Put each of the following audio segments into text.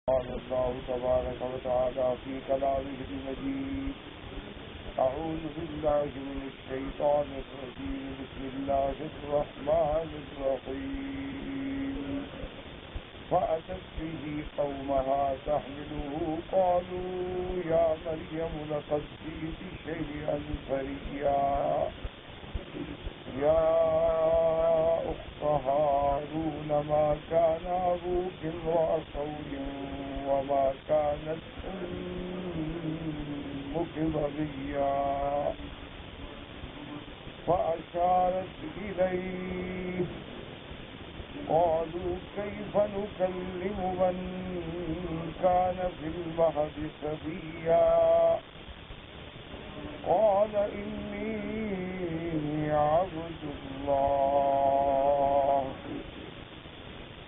قال الله تبارك وتعالى في كلامه المجيد أعوذ بالله من الشيطان الرجيم بسم الله الرحمن الرحيم فأتت به قومها تحمله قالوا يا مريم لقد جئت شيئا فريا يا أخت هارون ما كان أبوك امرأ سوء وما كانت أمك بغيا فأشارت إليه قالوا كيف نكلم من كان في المهد صبيا قال إني عبد الله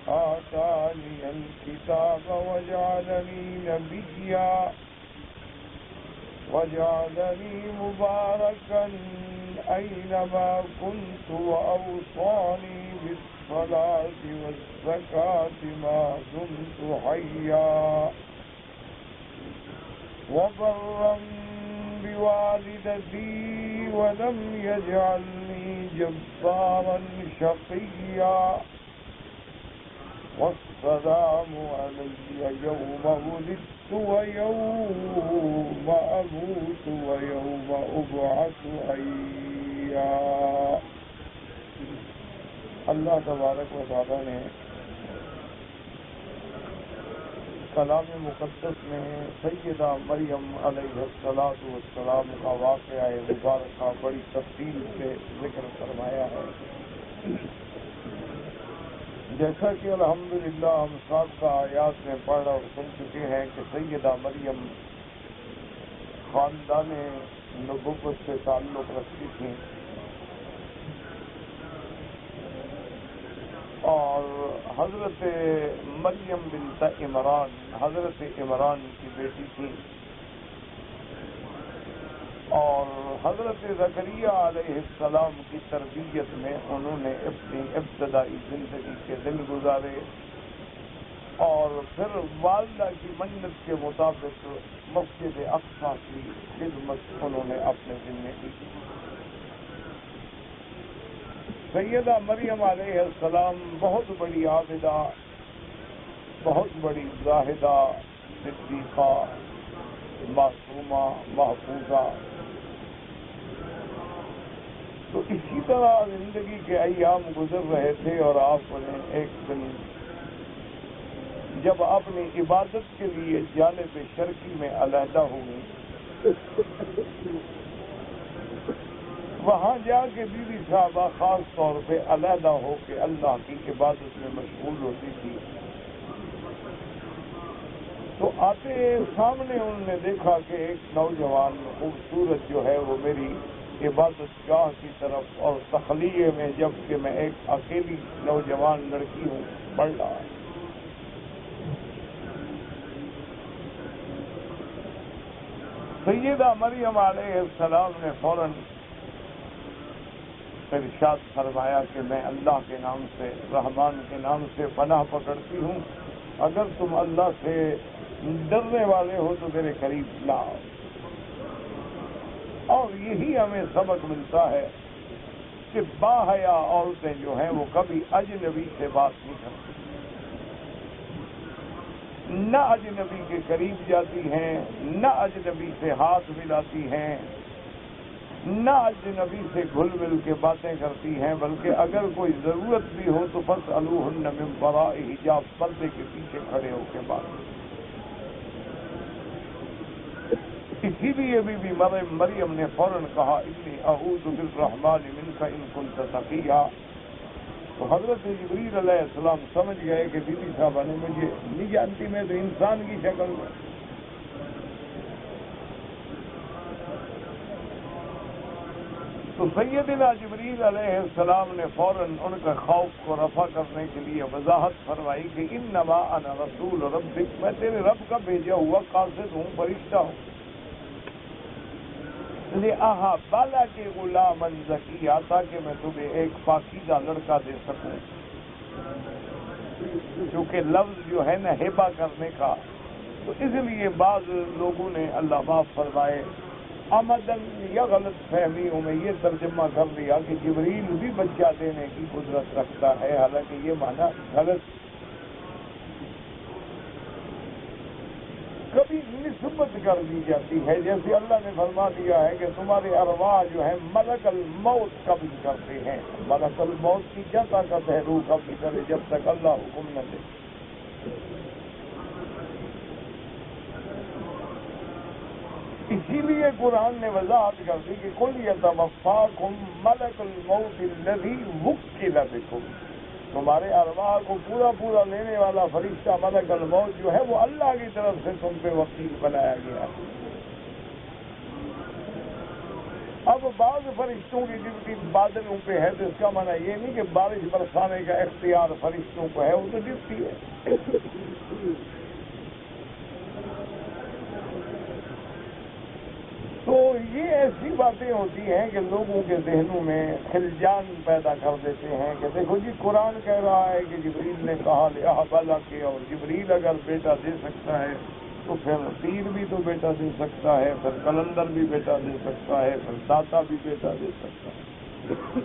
آتاني الكتاب وجعلني نبيا وجعلني مباركا أينما كنت وأوصاني بالصلاة والزكاة ما دمت حيا وبرا بوالدتي ولم يجعلني جبارا شقيا والسلام علي يوم ولدت ويوم أموت ويوم أبعث حيا. اللہ تبارک و تعالیٰ نے کلام مقدس میں سیدہ مریم علیہ السلام کا واقعہ مبارکہ بڑی تفصیل سے ذکر فرمایا ہے. جیسا کہ الحمدللہ ہم سابقہ آیات میں پڑھ اور سن چکے ہیں کہ سیدہ مریم خاندان نبوت سے تعلق رکھتی تھیں اور حضرت مریم بنت عمران حضرت عمران کی بیٹی تھی اور حضرت زکریا علیہ السلام کی تربیت میں انہوں نے اپنی ابتدائی زندگی کے دن گزارے اور پھر والدہ کی منت کے مطابق مسجد اقصی کی خدمت انہوں نے اپنے ذمہ کی. سیدہ مریم علیہ السلام بہت بڑی عابدہ، بہت بڑی زاہدہ، صدیقہ، معصومہ، محفوظہ. تو اسی طرح زندگی کے ایام گزر رہے تھے اور آپ نے ایک دن جب اپنی عبادت کے لیے جانب شرقی میں علیحدہ ہوئی، وہاں جا کے بیوی صاحبہ خاص طور پہ علیحدہ ہو کے اللہ کی عبادت میں مشغول ہوتی تھی. تو آتے سامنے انہوں نے دیکھا کہ ایک نوجوان خوبصورت جو ہے وہ میری عبادت گاہ کی طرف اور تخلیے میں جب کہ میں ایک اکیلی نوجوان لڑکی ہوں پڑھ رہا. سیدہ مریم علیہ السلام نے فوراً ارشاد فرمایا کہ میں اللہ کے نام سے، رحمان کے نام سے پناہ پکڑتی ہوں، اگر تم اللہ سے ڈرنے والے ہو تو میرے قریب لاؤ. اور یہی ہمیں سبق ملتا ہے کہ باحیا عورتیں جو ہیں وہ کبھی اجنبی سے بات نہیں کرتی، نہ اجنبی کے قریب جاتی ہیں، نہ اجنبی سے ہاتھ ملاتی ہیں، نہ اجنبی سے گھل مل کے باتیں کرتی ہیں، بلکہ اگر کوئی ضرورت بھی ہو تو فاسألوہن من وراء حجاب، پردے کے پیچھے کھڑے ہو کے بات. اسی لیے بی بی مریم نے فوراً کہا انی اعوذ بالرحمن منک ان کنت تقیا. تو حضرت جبریل علیہ السلام سمجھ گئے کہ بی بی صاحبہ نے مجھے نہیں جانتی، میں تو انسان کی شکل میں. تو سیدنا جبریل علیہ السلام نے فوراً ان کا خوف کو رفع کرنے کے لیے وضاحت فرمائی کہ انما انا رسول ربک، میں تیرے رب کا بھیجا ہوا قاصد ہوں، فرشتہ ہوں. بالا کے غلام زکیہ، تاکہ میں تمہیں ایک پاکیزہ لڑکا دے سکوں. کیونکہ لفظ جو ہے نا ہبہ کرنے کا تو اس لیے بعض لوگوں نے اللہ معاف فرمائے آمدن یا غلط فہمیوں میں یہ ترجمہ کر دیا کہ جبریل بھی بچہ دینے کی قدرت رکھتا ہے، حالانکہ یہ معنی غلط۔ کبھی نسبت کر دی جاتی ہے، جیسے اللہ نے فرما دیا ہے کہ تمہارے ارواح جو ہے ملک الموت قبض کرتے ہیں، ملک الموت کی کیا طاقت ہے روح قبض کرے جب تک اللہ حکم نہ دے؟ اسی لیے قرآن نے وضاحت کر دی کہ قل یتوفاکم ملک الموت الذی وکل بکم، تمہارے ارواح کو پورا لینے والا فرشتہ ملک الموت جو ہے وہ اللہ کی طرف سے تم پہ وکیل بنایا گیا۔ اب بعض فرشتوں کی ڈیوٹی بادلوں پہ ہے، تو اس کا معنی یہ نہیں کہ بارش برسانے کا اختیار فرشتوں کو ہے، وہ تو ڈیوٹی ہے۔ تو یہ ایسی باتیں ہوتی ہیں کہ لوگوں کے ذہنوں میں خلجان پیدا کر دیتے ہیں کہ دیکھو جی قرآن کہہ رہا ہے کہ جبریل نے کہا لہٰذا کہ، اور جبریل اگر بیٹا دے سکتا ہے تو پھر تیر بھی تو بیٹا دے سکتا ہے، پھر کلندر بھی بیٹا دے سکتا ہے، پھر داتا بھی بیٹا دے سکتا ہے۔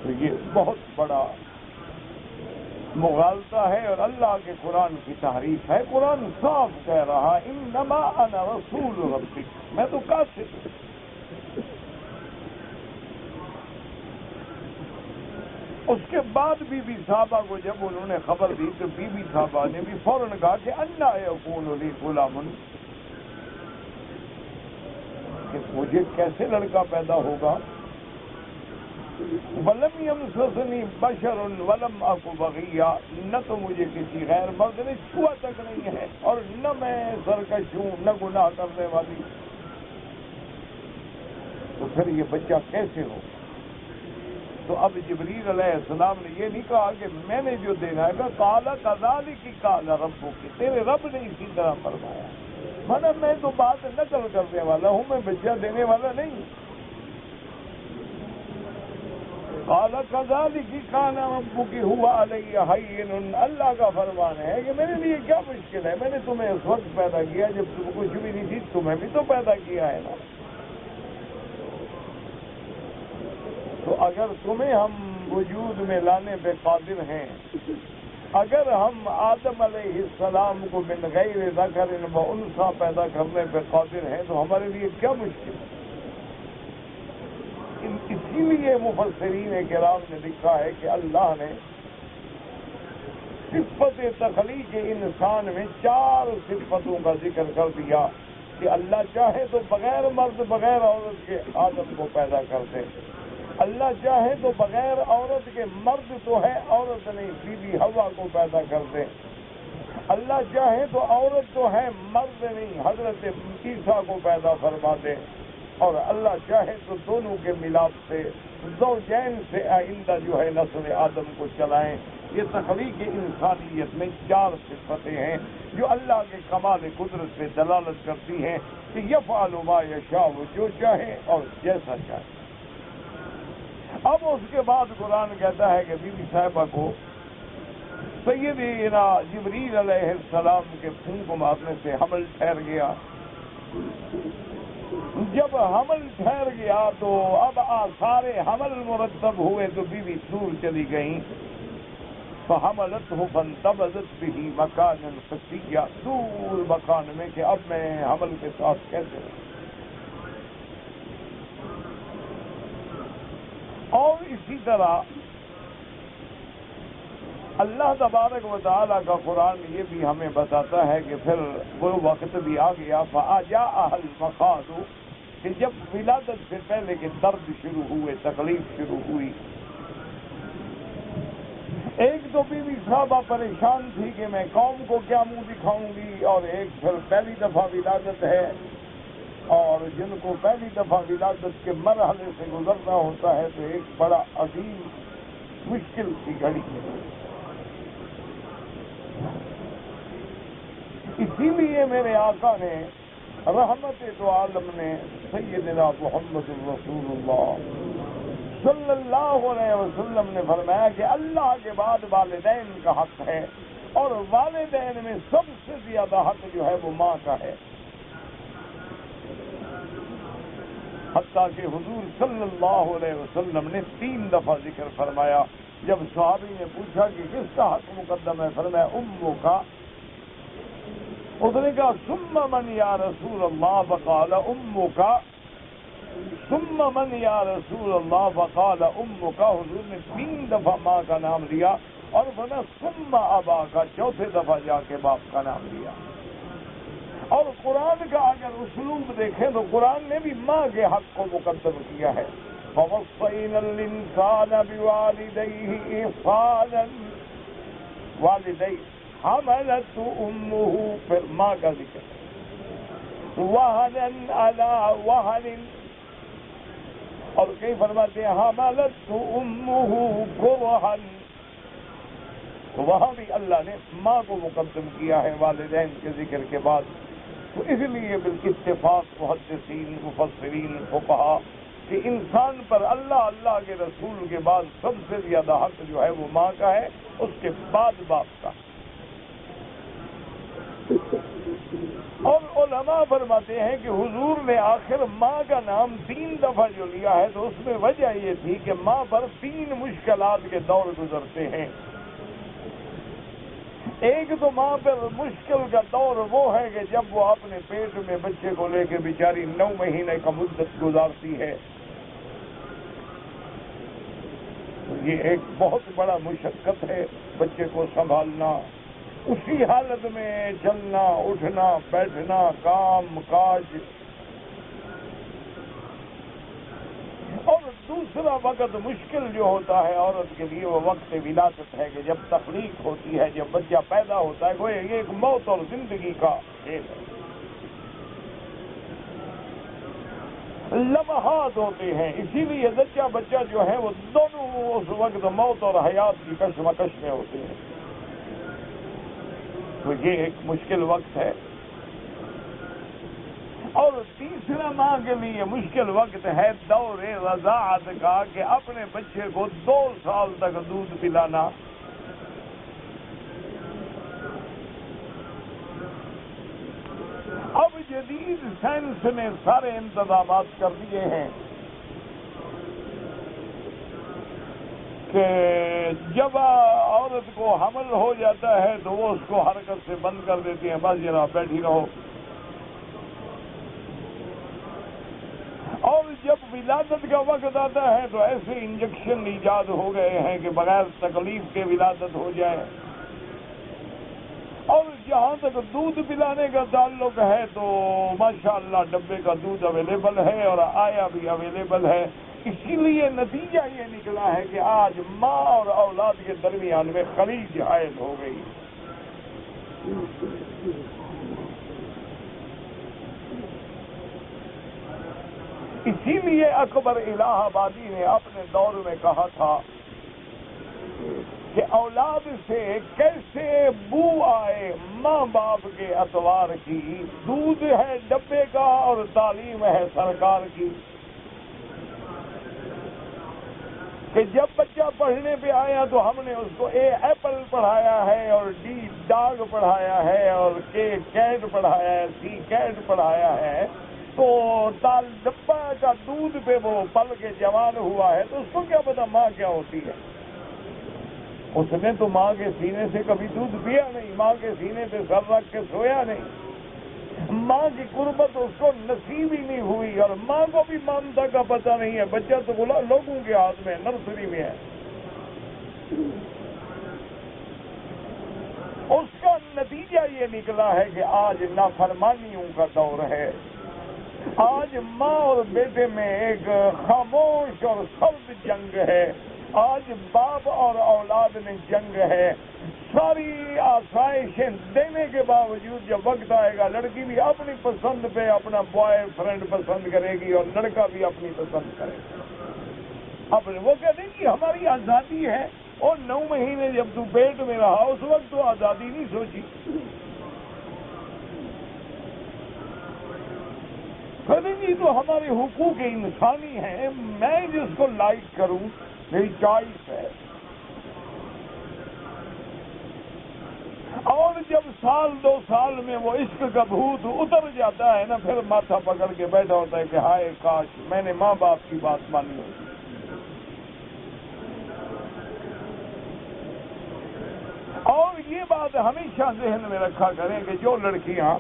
تو یہ بہت بڑا مغالطہ ہے اور اللہ کے قرآن کی تحریف ہے۔ قرآن صاف کہہ رہا انما انا رسول ربک، میں تو کاتب ہوں۔ اس کے بعد بی بی صاحبہ کو جب انہوں نے خبر دی تو بی بی صاحبہ نے بھی فوراً کہا کہ انا یکون لی غلام، کہ مجھے کیسے لڑکا پیدا ہوگا؟ ولم یمسسنی بشر ولم اک بغیا، نہ تو مجھے کسی غیر مرد نے چھوا تک نہیں ہے اور نہ میں سرکش ہوں، نہ گناہ کرنے والی، تو پھر یہ بچہ کیسے ہو؟ تو اب جبریل علیہ السلام نے یہ نہیں کہا کہ میں نے جو دینا ہے، قال کذالک قال ربک، تیرے رب نے اسی طرح فرمایا، مطلب میں تو بات نقل کرنے والا ہوں، میں بچہ دینے والا نہیں۔ قال کذالک کان ربک هو علی ہین، اللہ کا فرمان ہے کہ میرے لیے کیا مشکل ہے، میں نے تمہیں اس وقت پیدا کیا جب تم کچھ بھی نہیں تھی، تمہیں بھی تو پیدا کیا ہے نا۔ تو اگر تمہیں ہم وجود میں لانے پہ قادر ہیں، اگر ہم آدم علیہ السلام کو من غیر ذکر و انثی پیدا کرنے پہ قادر ہیں، تو ہمارے لیے کیا مشکل ہے؟ اسی لیے مفسرین کرام نے لکھا ہے کہ اللہ نے صفت تخلیق انسان میں 4 صفتوں کا ذکر کر دیا کہ اللہ چاہے تو بغیر مرد بغیر عورت کے آدم کو پیدا کر دے، اللہ چاہے تو بغیر عورت کے مرد تو ہے عورت نہیں بی بی حوا کو پیدا کر دے، اللہ چاہے تو عورت تو ہے مرد نہیں حضرت عیسیٰ کو پیدا فرما دے، اور اللہ چاہے تو دونوں کے ملاپ سے زوجین سے آئندہ جو ہے نسل آدم کو چلائیں۔ یہ تخلیق انسانیت میں 4 صفتیں ہیں جو اللہ کے کمال قدرت سے دلالت کرتی ہیں کہ یفعل ما یشاء، جو چاہے اور جیسا چاہے۔ اب اس کے بعد قرآن کہتا ہے کہ بی بی صاحبہ کو سیدنا جبریل علیہ السلام کے پھونک مارنے سے حمل ٹھہر گیا۔ جب حمل ٹھہر گیا تو اب آثار حمل مرتب ہوئے تو بی بی دور چلی گئیں، فحملته فانتبذت به مکانا قصیا، دور مکان میں کہ اب میں حمل کے ساتھ کیسے رہوں۔ اور اسی طرح اللہ تبارک و تعالیٰ کا قرآن یہ بھی ہمیں بتاتا ہے کہ پھر وہ وقت بھی آ گیا، فَأَجَاءَهَا الْمَخَاضُ، کہ جب ولادت سے پہلے کے درد شروع ہوئے، تکلیف شروع ہوئی۔ ایک تو بی بی صاحبہ پریشان تھی کہ میں قوم کو کیا منہ دکھاؤں گی، اور ایک پھر پہلی دفعہ ولادت ہے، اور جن کو پہلی دفعہ ولادت کے مرحلے سے گزرنا ہوتا ہے تو ایک بڑا عظیم مشکل کی گھڑی ہے۔ اسی لیے میرے آقا نے رحمت دو عالم نے سیدنا محمد رسول اللہ صلی اللہ علیہ وسلم نے فرمایا کہ اللہ کے بعد والدین کا حق ہے، اور والدین میں سب سے زیادہ حق جو ہے وہ ماں کا ہے، حتیٰ کہ حضور صلی اللہ علیہ وسلم نے 3 دفعہ ذکر فرمایا۔ جب صحابی نے پوچھا کہ کس کا حق مقدم ہے، فرمایا امو کا۔ اس نے کہا ثم من یا رسول اللہ، فقال امو کا، ثم من یا رسول اللہ، فقال امو کا۔ حضور نے 3 دفعہ ماں کا نام لیا اور فرمایا ثم ابا کا، 4تھے دفعہ جا کے باپ کا نام لیا۔ اور قرآن کا اگر اسلوب دیکھیں تو قرآن نے بھی ماں کے حق کو مقدم کیا ہے۔ وَوَصَّيْنَا الْإِنسَانَ بِوَالِدَيْهِ إِحْسَانًا، والدین حملته أمه، پھر ماں کا ذکر، وَهَنًا عَلَى وَهَنٍ، اور کئی فرماتے ہیں حملته أمه كرها، تو وہاں بھی اللہ نے ماں کو مقدم کیا ہے والدین کے ذکر کے بعد۔ تو اس لیے بالاتفاق محدثین، مفسرین، فقہا کہ انسان پر اللہ کے رسول کے بعد سب سے زیادہ حق جو ہے وہ ماں کا ہے، اس کے بعد باپ کا۔ اور علماء فرماتے ہیں کہ حضور نے آخر ماں کا نام 3 دفعہ جو لیا ہے تو اس میں وجہ یہ تھی کہ ماں پر 3 مشکلات کے دور گزرتے ہیں۔ ایک تو ماں پر مشکل کا دور وہ ہے کہ جب وہ اپنے پیٹ میں بچے کو لے کے بیچاری 9 مہینے کا مدت گزارتی ہے، یہ ایک بہت بڑا مشقت ہے بچے کو سنبھالنا، اسی حالت میں چلنا، اٹھنا، بیٹھنا، کام کاج۔ اور دوسرا وقت مشکل جو ہوتا ہے عورت کے لیے وہ وقت ولادت ہے کہ جب تخلیق ہوتی ہے، جب بچہ پیدا ہوتا ہے، گویا یہ ایک موت اور زندگی کا کھیل ہے۔ لمحات ہوتے ہیں، اسی لیے زچہ بچہ جو ہے وہ دونوں اس وقت موت اور حیات کی کشمکش میں ہوتے ہیں، تو یہ ایک مشکل وقت ہے۔ اور تیسرا ماں کے لیے مشکل وقت ہے دور رضاعت کا، کہ اپنے بچے کو 2 سال تک دودھ پلانا۔ اب جدید سائنس نے سارے انتظامات کر دیے ہیں کہ جب عورت کو حمل ہو جاتا ہے تو وہ اس کو حرکت سے بند کر دیتی ہیں، بس جناب بیٹھی رہو۔ اور جب ولادت کا وقت آتا ہے تو ایسے انجیکشن ایجاد ہو گئے ہیں کہ بغیر تکلیف کے ولادت ہو جائے۔ اور جہاں تک دودھ پلانے کا تعلق ہے تو ماشاءاللہ ڈبے کا دودھ اویلیبل ہے اور آیا بھی اویلیبل ہے۔ اسی لیے نتیجہ یہ نکلا ہے کہ آج ماں اور اولاد کے درمیان میں خلیج حائل ہو گئی۔ اسی لیے اکبر الہ آبادی نے اپنے دور میں کہا تھا کہ اولاد سے کیسے بو آئے ماں باپ کے اتوار کی، دودھ ہے ڈبے کا اور تعلیم ہے سرکار کی۔ کہ جب بچہ پڑھنے پہ آیا تو ہم نے اس کو اے ایپل پڑھایا ہے اور ڈی ڈاگ پڑھایا ہے اور کے کیٹ پڑھایا ہے، سی کیٹ پڑھایا ہے، تو ڈبہ کا دودھ پہ وہ پل کے جوان ہوا ہے تو اس کو کیا پتا ماں کیا ہوتی ہے؟ اس نے تو ماں کے سینے سے کبھی دودھ پیا نہیں، ماں کے سینے پہ سر رکھ کے سویا نہیں، ماں کی قربت اس کو نصیب ہی نہیں ہوئی، اور ماں کو بھی مامتا کا پتہ نہیں ہے۔ بچہ تو بولا لوگوں کے ہاتھ میں، نرسری میں ہے۔ اس کا نتیجہ یہ نکلا ہے کہ آج نافرمانیوں کا دور ہے۔ آج ماں اور بیٹے میں ایک خاموش اور سرد جنگ ہے۔ آج باپ اور اولاد میں جنگ ہے۔ ساری آسائشیں دینے کے باوجود جب وقت آئے گا لڑکی بھی اپنی پسند پہ اپنا بوائے فرینڈ پسند کرے گی اور لڑکا بھی اپنی پسند کرے گا۔ اب وہ کہتے ہیں کہ ہماری آزادی ہے، اور 9 مہینے جب تو پیٹ میں رہا اس وقت تو آزادی نہیں سوچی۔ کہتے ہیں جی تو ہمارے حقوق انسانی ہیں، میں جس کو لائک کروں میری چوائس ہے۔ سال 2 سال میں وہ عشق کا بھوت اتر جاتا ہے نا، پھر ماتھا پکڑ کے بیٹھا ہوتا ہے کہ ہائے کاش میں نے ماں باپ کی بات مانی ہوتی۔ اور یہ بات ہمیشہ ذہن میں رکھا کریں کہ جو لڑکیاں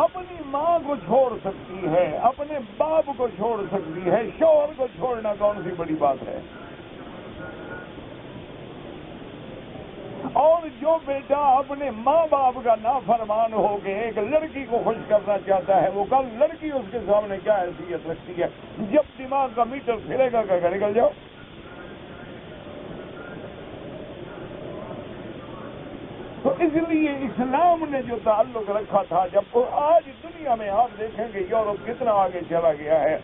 اپنی ماں کو چھوڑ سکتی ہے، اپنے باپ کو چھوڑ سکتی ہے، شوہر کو چھوڑنا کون سی بڑی بات ہے؟ اور جو بیٹا اپنے ماں باپ کا نافرمان ہو کے ایک لڑکی کو خوش کرنا چاہتا ہے، وہ کل لڑکی اس کے سامنے کیا حیثیت رکھتی ہے؟ جب دماغ کا میٹر پھرے گا کہ نکل جاؤ۔ تو اس لیے اسلام نے جو تعلق رکھا تھا، جب آج دنیا میں آپ دیکھیں کہ یورپ کتنا آگے چلا گیا ہے،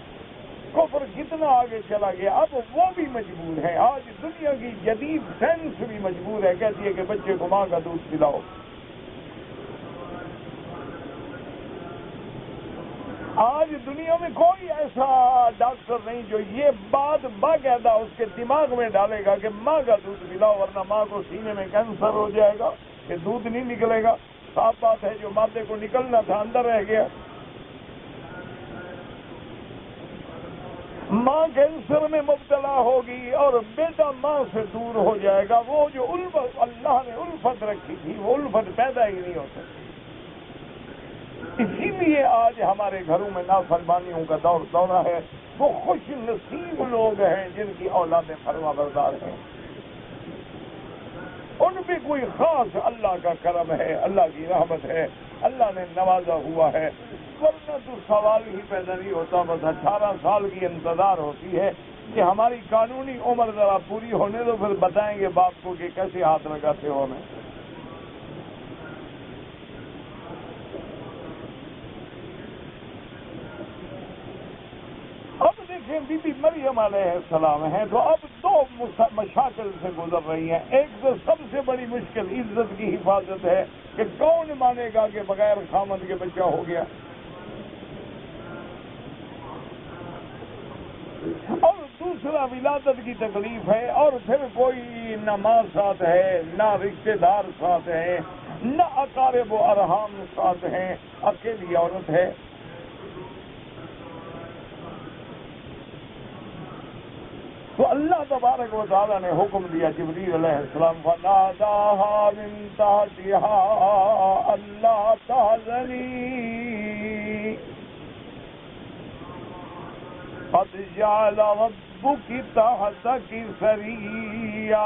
کفر کتنا آگے چلا گیا، اب وہ بھی مجبور ہے، آج دنیا کی جدید سائنس بھی مجبور ہے، کہتی ہے کہ بچے کو ماں کا دودھ پلاؤ۔ آج دنیا میں کوئی ایسا ڈاکٹر نہیں جو یہ بات باقاعدہ اس کے دماغ میں ڈالے گا کہ ماں کا دودھ پلاؤ ورنہ ماں کو سینے میں کینسر ہو جائے گا، کہ دودھ نہیں نکلے گا۔ صاف بات ہے، جو مادے کو نکلنا تھا اندر رہ گیا۔ ماں کینسر میں مبتلا ہوگی اور بیٹا ماں سے دور ہو جائے گا، وہ جو الفت اللہ نے الفت رکھی تھی وہ الفت پیدا ہی نہیں ہو سکتی۔ اسی لیے آج ہمارے گھروں میں نافرمانیوں کا دورہ ہے۔ وہ خوش نصیب لوگ ہیں جن کی اولادیں فرما بردار ہیں، ان پہ کوئی خاص اللہ کا کرم ہے، اللہ کی رحمت ہے، اللہ نے نوازا ہوا ہے، ورنہ تو سوال ہی پیدا نہیں ہوتا۔ بس 18 سال کی انتظار ہوتی ہے کہ ہماری قانونی عمر ذرا پوری ہونے دو، پھر بتائیں گے باپ کو کہ کیسے ہاتھ لگاتے ہو ہمیں۔ اب دیکھیں بی بی مریم علیہ السلام ہیں تو اب 2 مشاکل سے گزر رہی ہیں۔ ایک تو سب سے بڑی مشکل عزت کی حفاظت ہے کہ کون مانے گا کہ بغیر خامد کے بچہ ہو گیا، اور دوسرا ولادت کی تکلیف ہے، اور پھر کوئی نہ ماں ساتھ ہے، نہ رشتے دار ساتھ ہیں، نہ اقارب و ارحام ساتھ ہیں، اکیلی عورت ہے۔ تو اللہ تبارک و تعالیٰ نے حکم دیا جبریل علیہ السلام فناداها من تحتها الا تحزني قد جعل ربك تحتك سريا۔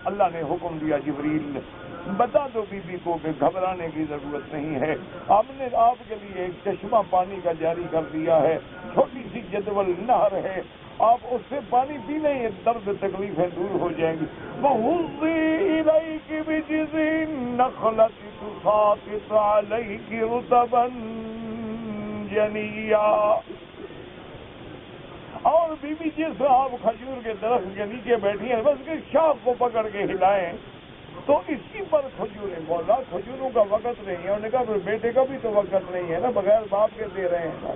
اللہ نے حکم دیا جبریل بتا دو بی بی کو کہ گھبرانے کی ضرورت نہیں ہے، ہم نے آپ کے لیے ایک چشمہ پانی کا جاری کر دیا ہے، چھوٹی سی جدول نہر ہے، آپ اس سے پانی پی لیں، یہ درد تکلیفیں دور ہو جائیں گی۔ وَهُزِّي إِلَيْكِ بِجِذْعِ النَّخْلَةِ تُسَاقِطْ عَلَيْكِ رُطَبًا جَنِيًّا۔ اور بی بی جس آپ کھجور کے درخت کے نیچے بیٹھی ہیں، بس کہ شاخ کو پکڑ کے ہلائیں تو اسی پر کھجوریں، مولا کھجوروں کا وقت نہیں ہے۔ انہوں نے کہا پھر بیٹے کا بھی تو وقت نہیں ہے نا، بغیر باپ کے دے رہے ہیں،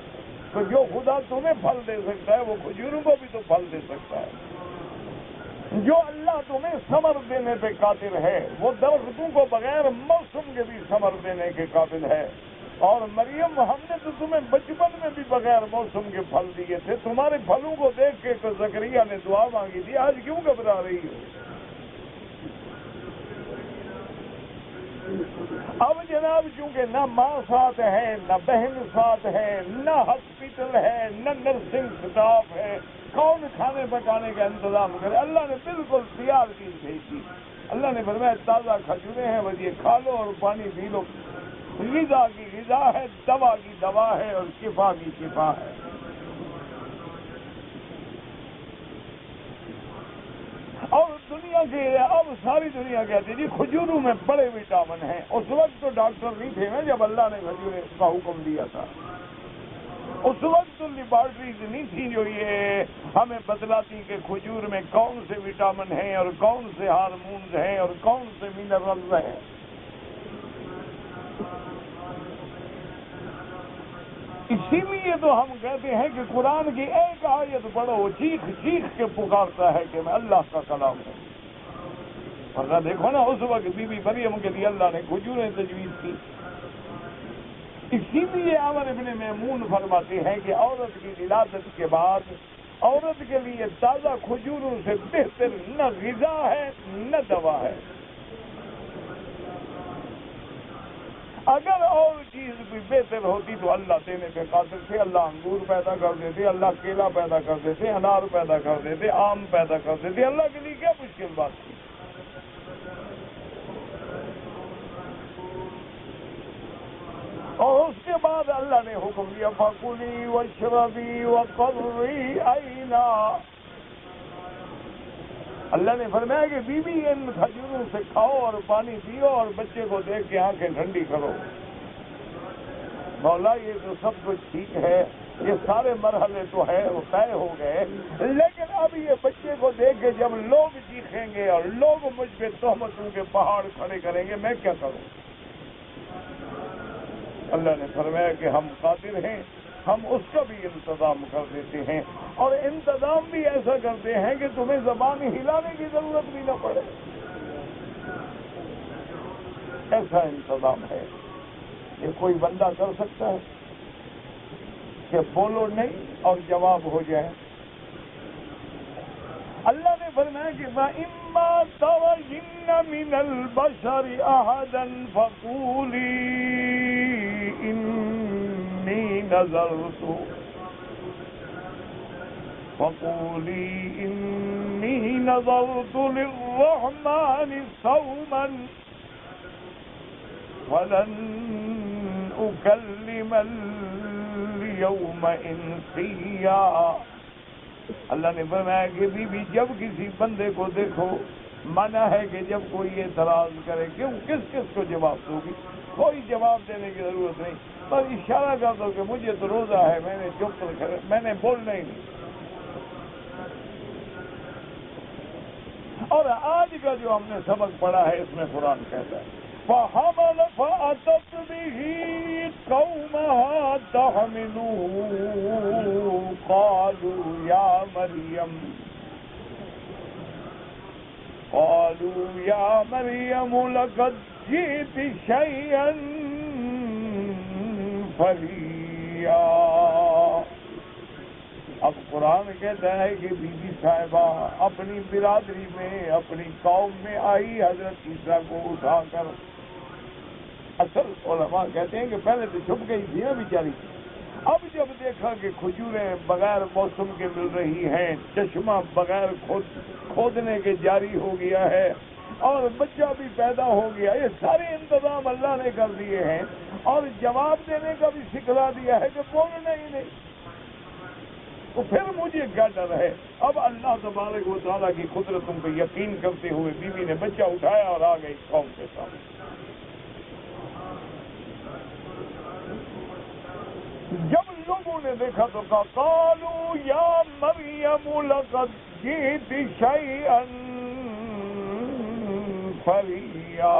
تو جو خدا تمہیں پھل دے سکتا ہے وہ کھجوروں کو بھی تو پھل دے سکتا ہے۔ جو اللہ تمہیں ثمر دینے پہ قادر ہے وہ درختوں کو بغیر موسم کے بھی ثمر دینے کے قابل ہے۔ اور مریم، ہم نے تو تمہیں بچپن میں بھی بغیر موسم کے پھل دیے تھے، تمہارے پھلوں کو دیکھ کے تو زکریا نے دعا مانگی تھی، آج کیوں گھبرا رہی ہو؟ اب جناب چونکہ نہ ماں ساتھ ہے، نہ بہن ساتھ ہے، نہ ہاسپٹل ہے، نہ نرسنگ اسٹاف ہے، کون کھانے پکانے کا انتظام کرے؟ اللہ نے بالکل تیار چیز بھیجی۔ اللہ نے فرمایا تازہ کھجوریں ہیں، بس یہ کھا لو اور پانی پی لو۔ غذا کی غذا ہے، دوا کی دوا ہے، اور شفا کی شفا ہے۔ اور دنیا کے اب ساری دنیا کہتی جی کھجوروں میں بڑے وٹامن ہیں۔ اس وقت تو ڈاکٹر نہیں تھے نا جب اللہ نے کھجوریں کا حکم دیا تھا، اس وقت تو لیبارٹریز نہیں تھی جو یہ ہمیں بتلاتی کہ کھجور میں کون سے وٹامن ہیں اور کون سے ہارمونز ہیں اور کون سے منرلز ہیں۔ اسی لیے تو ہم کہتے ہیں کہ قرآن کی ایک آیت پڑھو، چیخ چیخ کے پکارتا ہے کہ میں اللہ کا کلام ہوں۔ ورنہ دیکھو نا اس وقت بی بی مریم کے لیے اللہ نے کھجوریں تجویز کی. اسی لیے عمر ابن میمون فرماتے ہیں کہ عورت کی ولادت کے بعد عورت کے لیے تازہ کھجوروں سے بہتر نہ غذا ہے نہ دوا ہے. اگر اور چیز بھی بہتر ہوتی تو اللہ دینے پہ قادر تھے. اللہ انگور پیدا کر دیتے, اللہ کیلا پیدا کر دیتے, انار پیدا کر دیتے, آم پیدا کر دیتے. اللہ کے لیے کیا مشکل بات تھی. اور اس کے بعد اللہ نے حکم دیا فَكُلِي وَاشْرَبِي وَقَرِّي عَيْنًا. اللہ نے فرمایا کہ بیوی ان کھجوروں سے کھاؤ اور پانی پیو اور بچے کو دیکھ کے آنکھیں ٹھنڈی کرو. مولا یہ تو سب کچھ ٹھیک ہے, یہ سارے مرحلے تو ہے وہ طے ہو گئے, لیکن اب یہ بچے کو دیکھ کے جب لوگ چیخیں گے اور لوگ مجھ پہ تہمتوں کے پہاڑ کھڑے کریں گے, میں کیا کروں. اللہ نے فرمایا کہ ہم قادر ہیں, ہم اس کا بھی انتظام کر دیتے ہیں, اور انتظام بھی ایسا کرتے ہیں کہ تمہیں زبان ہلانے کی ضرورت بھی نہ پڑے. ایسا انتظام ہے. یہ کوئی بندہ کر سکتا ہے کہ بولو نہیں اور جواب ہو جائے. اللہ نے فرمایا کہ وَإِمَّا تَرَيِنَّ مِنَ الْبَشَرِ أَحَدًا فَقُولِي إِنِّي نَذَرْتُ لِلرَّحْمَنِ صَوْمًا وَلَنْ أُكَلِّمَ الْيَوْمَ إِنْسِيًّا. اللہ نے فرمایا کہ بی جب کسی بندے کو دیکھو, منع ہے کہ جب کوئی اعتراض کرے کیوں کس کو جواب دو گی, کوئی جواب دینے کی ضرورت نہیں, بس اشارہ کر دو کہ مجھے تو روزہ ہے, میں نے چپ کر میں نے بولنا ہی نہیں. اور آج کا جو ہم نے سبق پڑھا ہے اس میں قرآن کہتا ہے فَحَمَلَ فَأَتَتْ بِهِ قَوْمَهَا تَحْمِلُهُ قَالُوا يَا مَرْيَمُ لَقَدْ جِئْتِ شَيْئًا فَرِيًّا. اب قرآن کہتا ہے کہ بی بی صاحبہ اپنی برادری میں اپنی قوم میں آئی حضرت عیسیٰ کو اٹھا کر. اصل علماء کہتے ہیں کہ پہلے تو چھپ گئی تھی نا بیچاری, اب جب دیکھا کہ کھجوریں بغیر موسم کے مل رہی ہیں, چشمہ بغیر کھودنے کے جاری ہو گیا ہے, اور بچہ بھی پیدا ہو گیا, یہ سارے انتظام اللہ نے کر دیے ہیں, اور جواب دینے کا بھی سکھلا دیا ہے کہ بولنا ہی نہیں, تو پھر مجھے کیا ڈر ہے. اب اللہ تبارک و تعالیٰ کی قدرتوں پہ یقین کرتے ہوئے بیوی نے بچہ اٹھایا اور آ گئی قوم کے سامنے. جب لوگوں نے دیکھا تو کہا قالوا یا مریم لقد جئت شیئا فریا.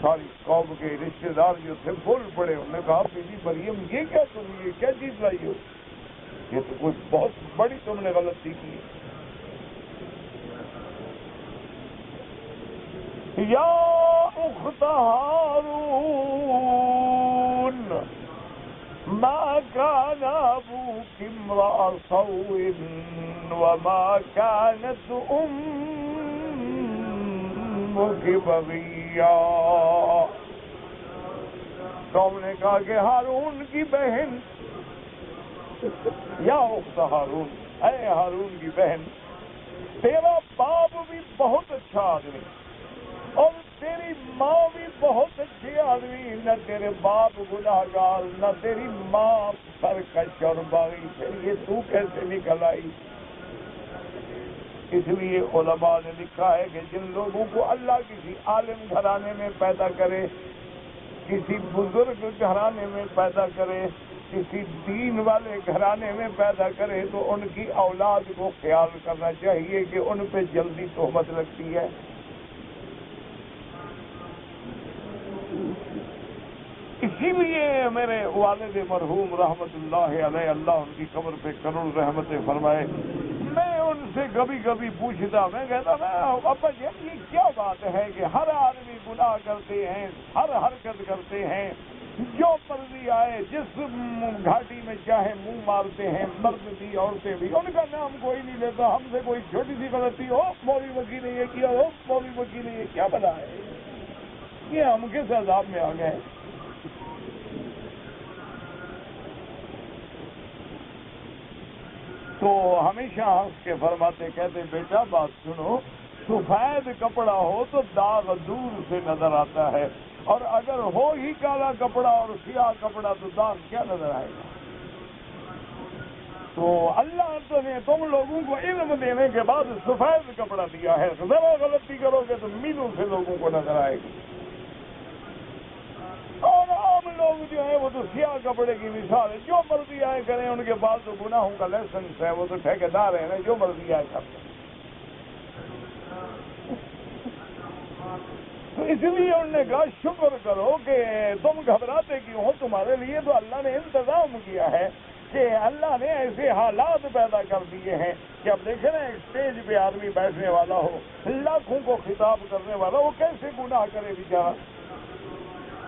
ساری قوم کے رشتے دار جو تھے بول پڑے, انہوں نے کہا بی بی مریم یہ کیا تم یہ کیا چیز لائی ہو, یہ تو کچھ بہت بڑی تم نے غلطی کی. یا اخت ہارون ما كان ابوك امرأ سوء وما كانت امك بغيا. قوم نے کہا کہ ہارون کی بہن, یا اخت ہارون, اے ہارون کی بہن, تیرا باپ بھی بہت اچھا آدمی اور تیری ماں بھی بہت اچھی آدمی, نہ تیرے باپ گناہگار نہ تیری ماں سرکش اور باغی, پھر یہ تو کیسے نکل آئی. اس لیے علماء نے لکھا ہے کہ جن لوگوں کو اللہ کسی عالم گھرانے میں پیدا کرے, کسی بزرگ گھرانے میں پیدا کرے, کسی دین والے گھرانے میں پیدا کرے, تو ان کی اولاد کو خیال کرنا چاہیے کہ ان پہ جلدی تہمت لگتی ہے. اسی لیے میرے والد مرحوم رحمت اللہ علیہ, اللہ ان کی قبر پہ کروڑ رحمتیں فرمائے, میں ان سے کبھی کبھی پوچھتا، میں کہتا میں ابا جی یہ کیا بات ہے کہ ہر آدمی گناہ کرتے ہیں، ہر حرکت کرتے ہیں، جو مرضی آئے جس گھاٹی میں چاہے منہ مارتے ہیں، مرد بھی عورتیں بھی، ان کا نام کوئی نہیں لیتا، ہم سے کوئی چھوٹی سی غلطی ہو مولوی وکیل نے یہ کیا، ہو مولوی وکیل نے یہ کیا بتایا ہے، یہ ہم کس عذاب میں آ گئے؟ تو ہمیشہ ہنس کے فرماتے، کہتے بیٹا بات سنو، سفید کپڑا ہو تو داغ دور سے نظر آتا ہے، اور اگر ہو ہی کالا کپڑا اور سیاہ کپڑا تو داغ کیا نظر آئے گا؟ تو اللہ تو نے تم لوگوں کو علم دینے کے بعد سفید کپڑا دیا ہے، ذرا غلطی کرو گے تو میلوں سے لوگوں کو نظر آئے گی، اور عام لوگ جو ہیں وہ تو سیاہ کپڑے کی مثال ہے، جو مرضی آئے کریں، ان کے پاس تو گناہوں کا لائسنس ہے، وہ تو ٹھیکیدار ہیں نا، جو مرضی آئے کریں۔ تو اس لیے انہوں نے کہا شکر کرو کہ تم گھبراتے کیوں ہو، تمہارے لیے تو اللہ نے انتظام کیا ہے، کہ اللہ نے ایسے حالات پیدا کر دیے ہیں کہ اب دیکھیں نا، ایک اسٹیج پہ آدمی بیٹھنے والا ہو، لاکھوں کو خطاب کرنے والا، وہ کیسے گناہ کرے بیچارہ؟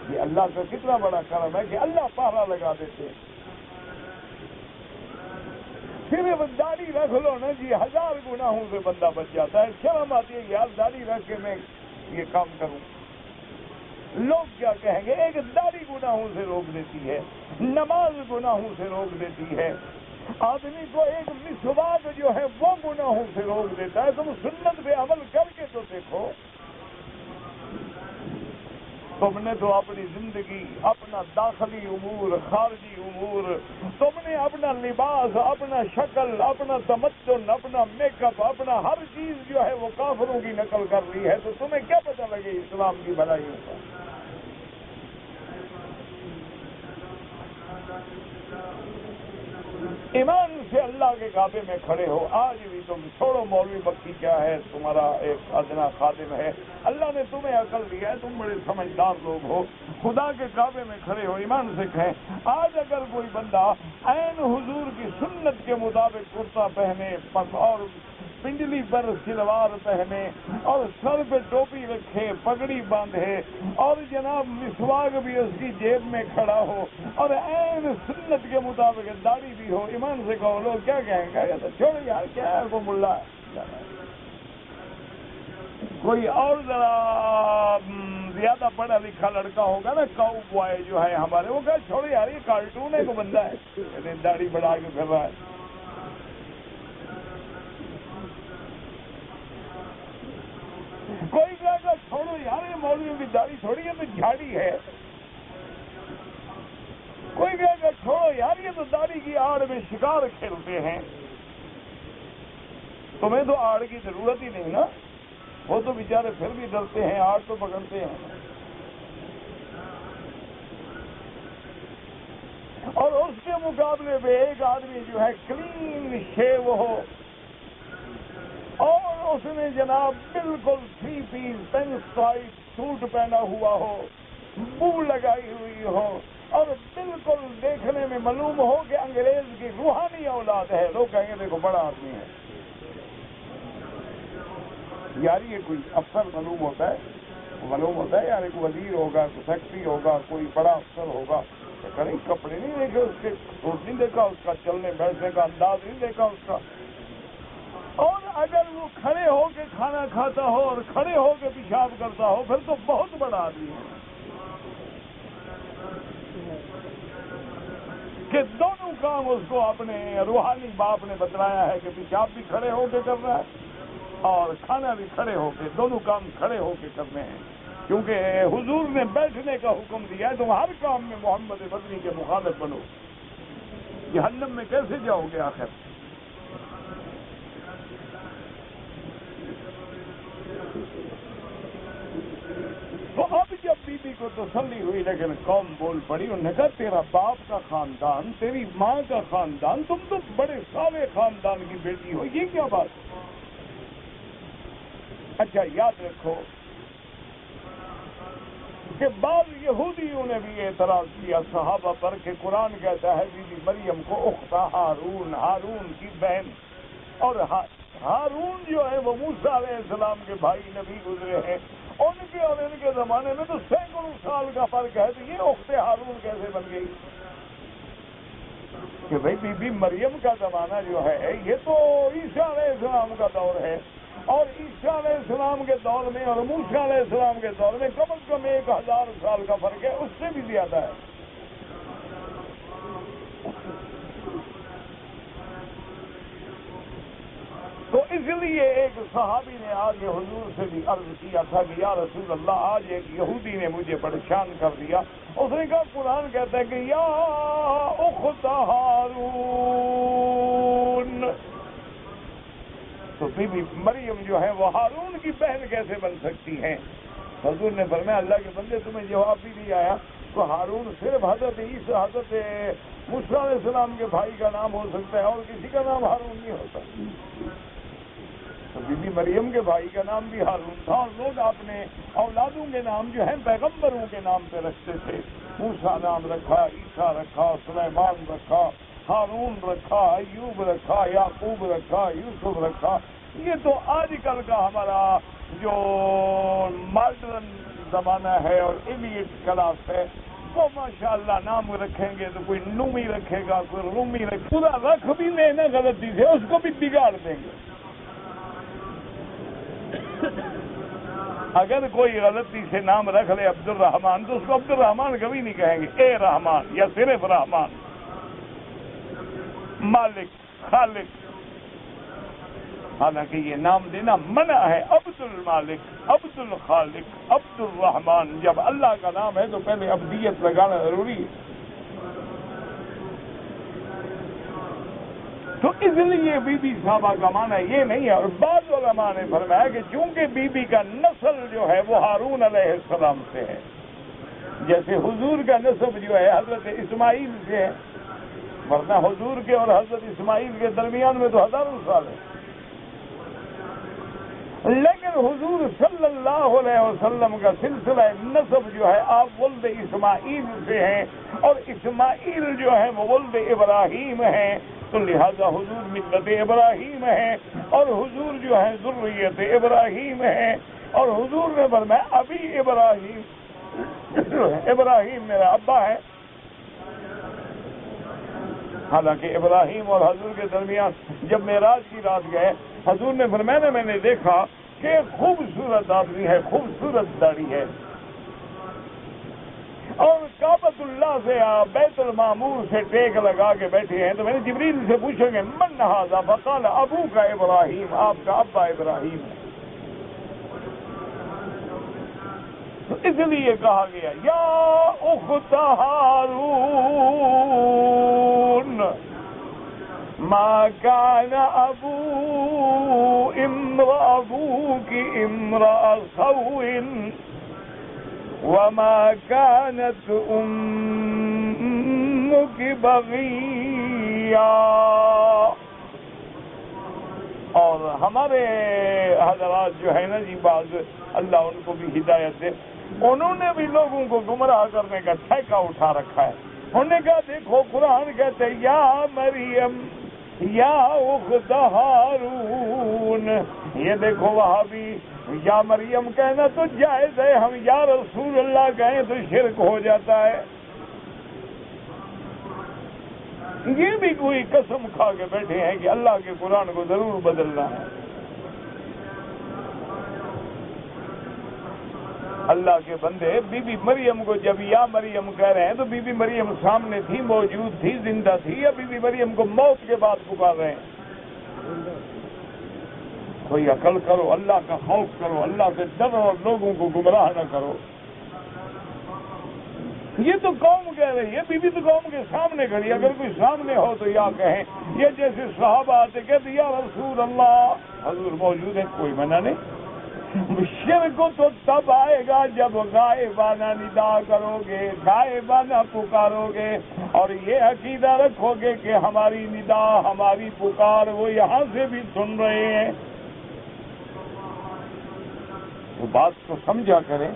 یہ اللہ کا کتنا بڑا کرم ہے کہ اللہ پہرا لگا دیتے ہیں۔ صرف داڑھی رکھ لو نا جی، 1000 گناہوں سے بندہ بچ جاتا ہے۔ شرم آتی ہے یار داڑھی رکھ کے میں یہ کام کروں، لوگ کیا کہیں گے؟ ایک داڑھی گناہوں سے روک دیتی ہے، نماز گناہوں سے روک دیتی ہے، آدمی کو ایک مسواک جو ہے وہ گناہوں سے روک دیتا ہے۔ تم سنت پہ عمل کر کے تو دیکھو، تم نے تو اپنی زندگی، اپنا داخلی امور، خارجی امور، تم نے اپنا لباس، اپنا شکل، اپنا تمدن، اپنا میک اپ، اپنا ہر چیز جو ہے وہ کافروں کی نقل کر لی ہے، تو تمہیں کیا پتہ لگے اسلام کی بھلائیوں کا؟ ایمان سے اللہ کے کعبے میں کھڑے ہو، آج بھی تم چھوڑو مولوی مکی کیا ہے، تمہارا ایک ادنا خادم ہے، اللہ نے تمہیں عقل دیا ہے، تم بڑے سمجھدار لوگ ہو، خدا کے کعبے میں کھڑے ہو، ایمان سے کہیں آج اگر کوئی بندہ عین حضور کی سنت کے مطابق کرتا پہنے اور پنڈلی پر سلوار پہنے اور سر پہ ٹوپی رکھے، پگڑی باندھے، اور جناب مسواک بھی اس کی جیب میں کھڑا ہو، اور عین سنت کے مطابق داڑھی بھی ہو، ایمان سے کہو لوگ کیا کہیں گے؟ تو چھوڑ یار، کیا ہے وہ ملا ہے۔ کوئی اور ذرا زیادہ پڑھا لکھا لڑکا ہوگا نا، کاؤ بوائے جو ہے ہمارے، وہ کہا چھوڑ یار یہ کارٹون ہے، کو بندہ ہے داڑھی بڑھا کے پھر رہا ہے۔ کوئی کہے گا چھوڑو یار یہ مولویوں کی داڑھی تھوڑی ہے، تو جھاڑی ہے۔ کوئی کہے گا چھوڑو یار یہ تو داڑھی کی آڑ میں شکار کھیلتے ہیں، تمہیں تو آڑ کی ضرورت ہی نہیں نا، وہ تو بیچارے پھر بھی ڈرتے ہیں، آڑ تو پکڑتے ہیں۔ اور اس کے مقابلے میں ایک آدمی جو ہے کلین شیو ہو، اور اس نے جناب بالکل 3 پیس پین سٹرائپ سوٹ پہنا ہوا ہو، بو لگائی ہوئی ہو، اور بالکل دیکھنے میں معلوم ہو کہ انگریز کی روحانی اولاد ہے، لوگ کہیں گے دیکھو بڑا آدمی ہے یار، یہ کوئی افسر معلوم ہوتا ہے یار، ایک وزیر ہوگا، کوئی سیکٹری ہوگا، کوئی بڑا افسر ہوگا، کریں کپڑے نہیں دیکھے اس کے، سوٹ نہیں دیکھا اس کا، چلنے بیٹھنے کا انداز نہیں دیکھا اس کا، اور اگر وہ کھڑے ہو کے کھانا کھاتا ہو اور کھڑے ہو کے پیشاب کرتا ہو، پھر تو بہت بڑا آدمی ہے، کہ دونوں کام اس کو اپنے روحانی باپ نے بتلایا ہے کہ پیشاب بھی کھڑے ہو کے کرنا ہے اور کھانا بھی کھڑے ہو کے، دونوں کام کھڑے ہو کے کرنے ہیں، کیونکہ حضور نے بیٹھنے کا حکم دیا ہے، تم ہر کام میں محمد مدنی کے مخالف بنو، جہنم میں کیسے جاؤ گے آخر؟ تو اب جب بی بی کو تسلی ہوئی، لیکن قوم بول پڑی، انہوں نے کہا تیرا باپ کا خاندان، تیری ماں کا خاندان، تم تو بڑے سارے خاندان کی بیٹی ہو، یہ کیا بات؟ اچھا یاد رکھو کہ بعض یہودیوں نے بھی اعتراض کیا صحابہ پر کہ قرآن کہتا ہے بی بی مریم کو اختہ ہارون، ہارون کی بہن، اور ہارون جو ہے وہ موسیٰ علیہ السلام کے بھائی نبی گزرے ہیں، ان کے اور ان کے زمانے میں تو سینکڑوں سال کا فرق ہے، تو یہ اخت ہارون کیسے بن گئی؟ کہ بھئی بی بی مریم کا زمانہ جو ہے یہ تو عیسیٰ علیہ السلام کا دور ہے، اور عیسیٰ علیہ السلام کے دور میں اور موسیٰ علیہ السلام کے دور میں کم از کم 1000 سال کا فرق ہے، اس سے بھی زیادہ ہے۔ تو اس لیے ایک صحابی نے آج حضور سے بھی عرض کیا تھا کہ یا رسول اللہ، آج ایک یہودی نے مجھے پریشان کر دیا۔ اس نے کہا قرآن کہتا ہے کہ یا اخت ہارون، تو بی بی مریم جو ہے وہ ہارون کی بہن کیسے بن سکتی ہیں؟ حضور نے فرمایا اللہ کے بندے تمہیں جواب بھی نہیں آیا، تو ہارون صرف حضرت عیسیٰ حضرت موسیٰ علیہ السلام کے بھائی کا نام ہو سکتا ہے، اور کسی کا نام ہارون نہیں ہوتا۔ تو بی بی مریم کے بھائی کا نام بھی ہارون تھا، اور لوگ اپنے اولادوں کے نام جو ہیں پیغمبروں کے نام پہ رکھتے تھے۔ موسیٰ نام رکھا، عیسیٰ رکھا، سلیمان رکھا، ہارون رکھا، ایوب رکھا، یعقوب رکھا، یوسف رکھا۔ یہ تو آج کل کا ہمارا جو ماڈرن زمانہ ہے اور ایلیٹ کلاس ہے، وہ ماشاءاللہ نام رکھیں گے تو کوئی نومی رکھے گا، کوئی رومی رکھے گا، پورا رکھ بھی لیں نا غلطی سے، اس کو بھی بگاڑ دیں گے۔ اگر کوئی غلطی سے نام رکھ لے عبد الرحمن تو اس کو عبد الرحمن کبھی نہیں کہیں گے، اے رحمان، یا صرف رحمان۔ مالک، خالق، حالانکہ یہ نام دینا منع ہے۔ عبد المالک، عبد الخالق، عبد الرحمن، جب اللہ کا نام ہے تو پہلے عبدیت لگانا ضروری ہے۔ تو اس لیے بی بی صاحبہ کا معنی یہ نہیں ہے، اور بعض علماء نے فرمایا کہ چونکہ بی بی کا نسل جو ہے وہ ہارون علیہ السلام سے ہے، جیسے حضور کا نسب جو ہے حضرت اسماعیل سے ہے، ورنہ حضور کے اور حضرت اسماعیل کے درمیان میں تو ہزاروں سال ہے، لیکن حضور صلی اللہ علیہ وسلم کا سلسلہ نسب جو ہے آپ ولد اسماعیل سے ہیں، اور اسماعیل جو ہے وہ ولد ابراہیم ہیں، تو لہذا حضور ملت ابراہیم ہیں، اور حضور جو ہے ذریت ابراہیم ہیں، اور حضور نے فرمایا ابھی ابراہیم، ابراہیم میرا ابا ہے۔ حالانکہ ابراہیم اور حضور کے درمیان جب معراج کی رات گئے، حضور نے فرمایا میں نے دیکھا کہ خوبصورت آدمی ہے، خوبصورت داڑھی ہے، اور کعبۃ اللہ سے بیت المعمور سے ٹیک لگا کے بیٹھے ہیں۔ تو میں نے جبریل سے پوچھا کہ من ھذا؟ فقال ابو کا ابراہیم، آپ کا ابا ابراہیم ہے۔ تو اس لیے کہا گیا یا اخت ہارون ما كان ابوك امرأ سوء وما كانت امك بغيا۔ اور ہمارے حضرات جو ہے نا جی، بعض اللہ ان کو بھی ہدایت دے، انہوں نے بھی لوگوں کو گمراہ کرنے کا ٹھیکہ اٹھا رکھا ہے۔ انہوں نے کہا دیکھو قرآن کہتے ہیں یا مریم یا اخت ہارون، یہ دیکھو وہاں بھی یا مریم کہنا تو جائز ہے، ہم یا رسول اللہ کہیں تو شرک ہو جاتا ہے۔ یہ بھی کوئی قسم کھا کے بیٹھے ہیں کہ اللہ کے قرآن کو ضرور بدلنا ہے۔ اللہ کے بندے بی بی مریم کو جب یا مریم کہہ رہے ہیں تو بی بی مریم سامنے تھی، موجود تھی، زندہ تھی، یا بی بی مریم کو موت کے بعد پکار رہے ہیں؟ کوئی عقل کرو، اللہ کا خوف کرو، اللہ سے ڈرو اور لوگوں کو گمراہ نہ کرو۔ یہ تو قوم کہہ رہی ہے، بی بی تو قوم کے سامنے کھڑی، اگر کوئی سامنے ہو تو یا کہیں، یہ جیسے صحابہ آتے کہتے یا رسول اللہ، حضور موجود ہے، کوئی منع نہیں۔ شرک تو تب آئے گا جب غائبانہ ندا کرو گے، غائبانہ پکارو گے، اور یہ عقیدہ رکھو گے کہ ہماری ندا، ہماری پکار وہ یہاں سے بھی سن رہے ہیں۔ تو بات کو سمجھا کریں،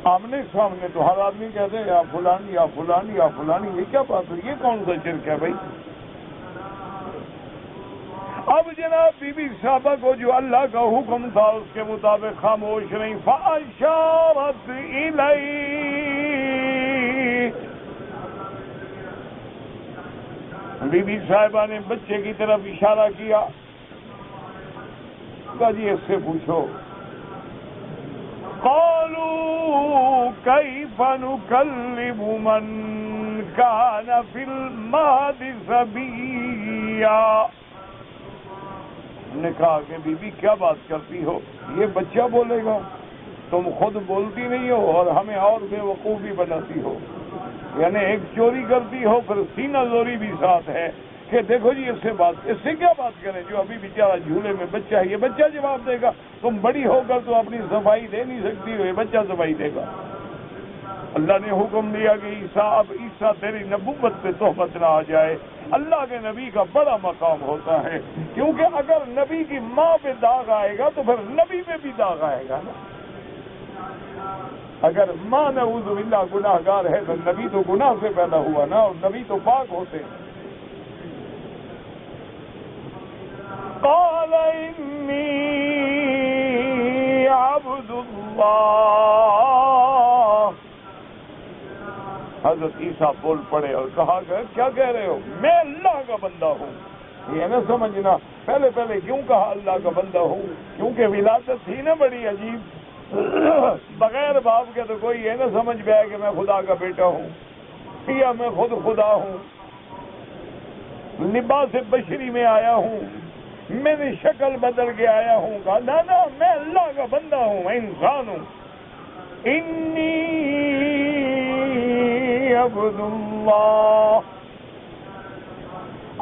آمنے سامنے تو ہر آدمی کہتے ہیں یا فلان یا فلان یا فلانی، یہ کیا بات ہے؟ یہ کون سا شرک ہے بھائی؟ اب جناب بی بی صاحبہ کو جو اللہ کا حکم تھا اس کے مطابق خاموش نہیں، فَأَشَارَتْ إِلَيْهِ، بی بی صاحبہ نے بچے کی طرف اشارہ کیا، کہا جی اس سے پوچھو۔ قَالُوا كَيْفَ نُكَلِّمُ مَنْ كَانَ فِي الْمَهْدِ صَبِيًّا، نے کہا کہ بی بی کیا بات کرتی ہو، یہ بچہ بولے گا، تم خود بولتی نہیں ہو اور ہمیں اور بے وقوف بھی بناتی ہو، یعنی ایک چوری کرتی ہو پھر سینہ زوری بھی ساتھ ہے کہ دیکھو جی اس سے کیا بات کریں، جو ابھی بیچارہ جھولے میں بچہ ہے، یہ بچہ جواب دے گا، تم بڑی ہو کر تو اپنی صفائی دے نہیں سکتی ہو، یہ بچہ صفائی دے گا۔ اللہ نے حکم دیا کہ عیسیٰ تیری نبوت پہ تہمت نہ آ جائے۔ اللہ کے نبی کا بڑا مقام ہوتا ہے، کیونکہ اگر نبی کی ماں پہ داغ آئے گا تو پھر نبی پہ بھی داغ آئے گا نا۔ اگر ماں نعوذ باللہ گناہ گار ہے تو نبی تو گناہ سے پیدا ہوا نا، اور نبی تو پاک ہوتے ہیں۔ قال انی عبد اللہ، حضرت عیسیٰ بول پڑے اور کہا کہ کیا کہہ رہے ہو، میں اللہ کا بندہ ہوں۔ یہ نہ سمجھنا پہلے کیوں کہا اللہ کا بندہ ہوں، کیونکہ ولادت تھی نا بڑی عجیب، بغیر باپ کے تو کوئی یہ نہ سمجھ پائے کہ میں خدا کا بیٹا ہوں یا میں خود خدا ہوں، لباس بشری میں آیا ہوں، میری شکل بدل کے آیا ہوں، کہا نہ میں اللہ کا بندہ ہوں، میں انسان ہوں۔ انی عبد اللہ،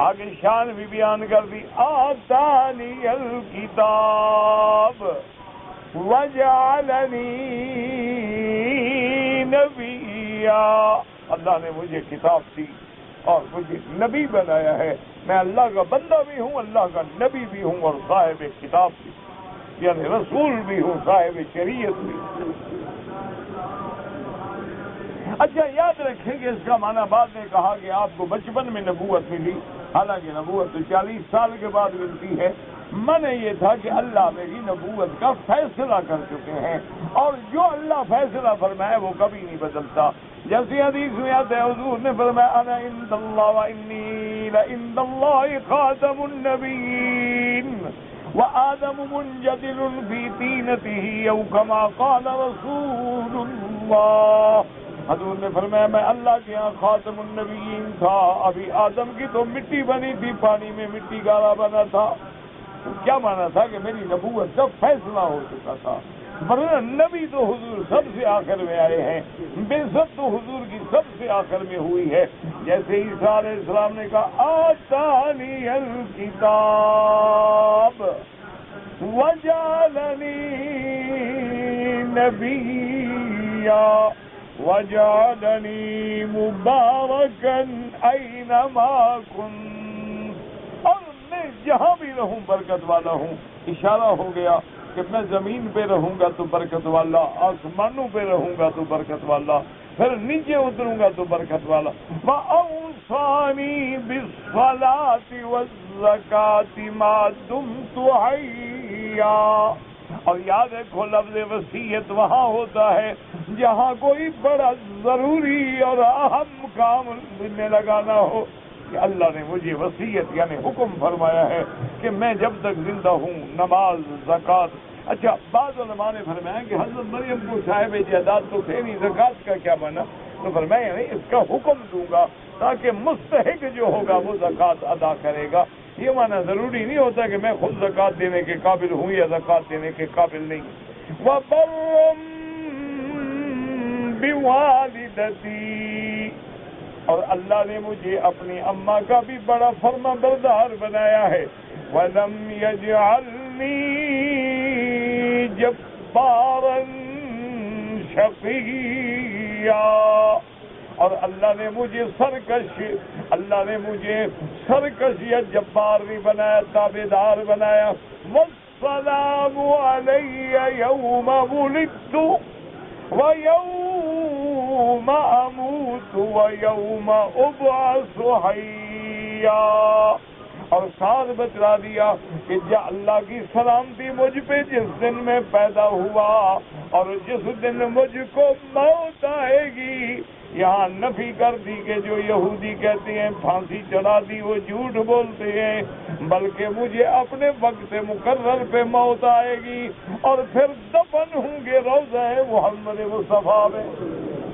آگے شان بھی بیان کر دی، آتانی الکتاب وجعلنی نبیا، اللہ نے مجھے کتاب دی اور مجھے نبی بنایا ہے، میں اللہ کا بندہ بھی ہوں، اللہ کا نبی بھی ہوں، اور صاحب کتاب بھی، یعنی رسول بھی ہوں، صاحب شریعت بھی ہوں۔ اچھا یاد رکھیں کہ اس کا معنی بعد میں کہا کہ آپ کو بچپن میں نبوت ملی، حالانکہ نبوت تو 40 سال کے بعد ملتی ہے۔ معنی یہ تھا کہ اللہ میری نبوت کا فیصلہ کر چکے ہیں، اور جو اللہ فیصلہ فرمائے وہ کبھی نہیں بدلتا۔ جیسے حدیث میں آتا ہے حضور نے فرمایا انا عند اللہ وانی لعند اللہ خاتم النبیین وآدم منجدل فی طینتہ او کما قال رسول اللہ، حضور نے فرمایا میں اللہ کے ہاں خاتم النبیین تھا، ابھی آدم کی تو مٹی بنی تھی، پانی میں مٹی گالا بنا تھا، کیا مانا تھا کہ میری نبوت کا فیصلہ ہو چکا تھا، ورنہ نبی تو حضور سب سے آخر میں آئے ہیں، بعثت تو حضور کی سب سے آخر میں ہوئی ہے۔ جیسے عیسیٰ علیہ السلام نے کہا آتانی الکتاب وجعلنی نبیا وجعلنی مبارکا اینما کنت، اور میں جہاں بھی رہوں برکت والا ہوں۔ اشارہ ہو گیا کہ میں زمین پہ رہوں گا تو برکت والا، آسمانوں پہ رہوں گا تو برکت والا، پھر نیچے اتروں گا تو برکت والا۔ وَأَوْصَانِي بِالصَّلَاةِ وَالزَّكَاةِ مَا دُمْتُ حَيًّا، اور یاد رکھو لفظ وصیت وہاں ہوتا ہے جہاں کوئی بڑا ضروری اور اہم کام میں لگانا ہو، کہ اللہ نے مجھے وصیت یعنی حکم فرمایا ہے کہ میں جب تک زندہ ہوں نماز، زکوٰۃ۔ اچھا بعض علماء نے فرمایا کہ حضرت مریم کو صاحب جائیداد تو تھے نہیں، زکوٰۃ کا کیا مانا، تو فرمایا یعنی اس کا حکم دوں گا تاکہ مستحق جو ہوگا وہ زکوٰۃ ادا کرے گا۔ یہ مانا ضروری نہیں ہوتا کہ میں خود زکوٰۃ دینے کے قابل ہوں یا زکوٰۃ دینے کے قابل نہیں۔ وَبَرًّا بِوَالِدَتِي، اور اللہ نے مجھے اپنی اماں کا بھی بڑا فرما بردار بنایا ہے۔ وَلَمْ يَجْعَلْنِي جَبَّارًا شَقِيًّا، اور اللہ نے مجھے سرکش یا جبار نہیں بنایا، تابعدار بنایا۔ وَالسَّلَامُ عَلَيَّ يَوْمَ وُلِدتُّ وَيَوْمَ أَمُوتُ وَيَوْمَ أُبْعَثُ حَيًّا، اور ساتھ بتلا دیا کہ جا اللہ کی سلامتی مجھ پہ جس دن میں پیدا ہوا اور جس دن مجھ کو موت آئے گی. یہاں نفی کر دی کہ جو یہودی کہتے ہیں پھانسی چڑھا دی وہ جھوٹ بولتے ہیں، بلکہ مجھے اپنے وقت مقرر پہ موت آئے گی اور پھر دفن ہوں گے روضہ محمد مصطفیٰ میں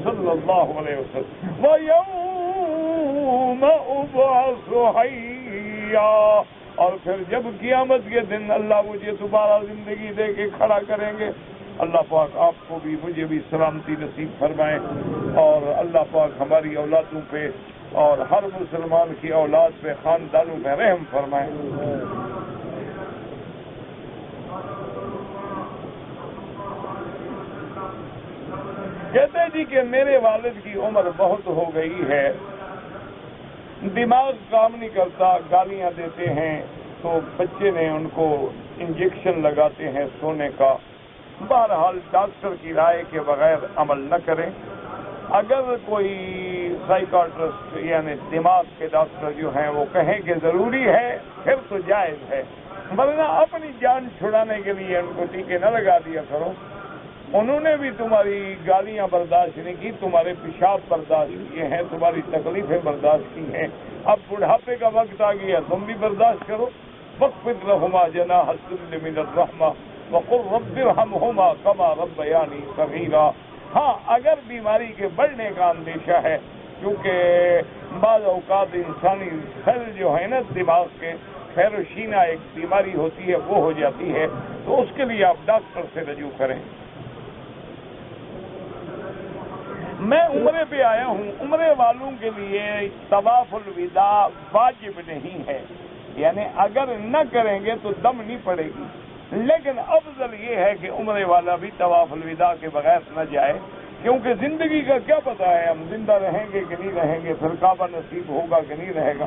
صلی اللہ علیہ وسلم. وَيَوْمَ أُبْعَثُ حَيًّا، اور پھر جب قیامت کے دن اللہ مجھے دوبارہ زندگی دے کے کھڑا کریں گے. اللہ پاک آپ کو بھی مجھے بھی سلامتی نصیب فرمائے اور اللہ پاک ہماری اولادوں پہ اور ہر مسلمان کی اولاد پہ خاندانوں پہ رحم فرمائے. کہتے جی کہ میرے والد کی عمر بہت ہو گئی ہے، دماغ کام نہیں کرتا، گالیاں دیتے ہیں تو بچے نے ان کو انجیکشن لگاتے ہیں سونے کا. بہرحال ڈاکٹر کی رائے کے بغیر عمل نہ کریں. اگر کوئی سائیکاٹرسٹ یعنی دماغ کے ڈاکٹر جو ہیں وہ کہیں کہ ضروری ہے پھر تو جائز ہے، ورنہ اپنی جان چھڑانے کے لیے ان کو ٹیکے نہ لگا دیا کرو. انہوں نے بھی تمہاری گالیاں برداشت نہیں کی، تمہارے پیشاب برداشت کیے ہیں، تمہاری تکلیفیں برداشت کی ہیں. اب بڑھاپے کا وقت آ گیا، تم بھی برداشت کرو. وَاخْفِضْ لَهُمَا جَنَاحَ الذُّلِّ مِنَ الرَّحْمَةِ وَقُلْ رَبِّ ارْحَمْهُمَا كَمَا رَبَّيَانِي صَغِيرًا. ہاں اگر بیماری کے بڑھنے کا اندیشہ ہے، کیونکہ بعض اوقات انسانی سیل جو ہے نا دماغ کے فیروشینا ایک بیماری ہوتی ہے وہ ہو جاتی ہے، تو اس کے لیے آپ ڈاکٹر سے رجوع کریں. میں عمرے پہ آیا ہوں، عمرے والوں کے لیے طواف الوداع واجب نہیں ہے، یعنی اگر نہ کریں گے تو دم نہیں پڑے گی، لیکن افضل یہ ہے کہ عمرے والا بھی طواف الوداع کے بغیر نہ جائے، کیونکہ زندگی کا کیا پتہ ہے ہم زندہ رہیں گے کہ نہیں رہیں گے، پھر کعبہ نصیب ہوگا کہ نہیں رہے گا.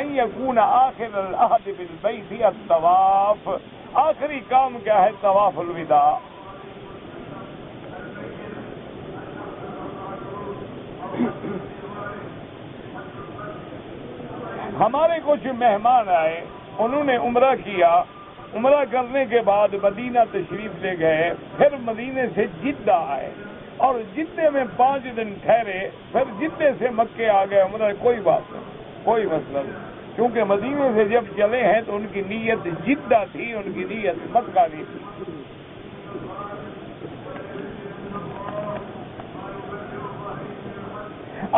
ان یکون آخر العہد بالبیت الطواف، آخری کام کیا ہے؟ طواف الوداع. ہمارے کچھ مہمان آئے، انہوں نے عمرہ کیا، عمرہ کرنے کے بعد مدینہ تشریف لے گئے، پھر مدینے سے جدہ آئے اور جدے میں 5 دن ٹھہرے، پھر جدے سے مکے آ گئے. عمرہ کوئی بات نہیں، کوئی مسئلہ نہیں، کیونکہ مدینے سے جب چلے ہیں تو ان کی نیت جدہ تھی، ان کی نیت مکہ نہیں تھی.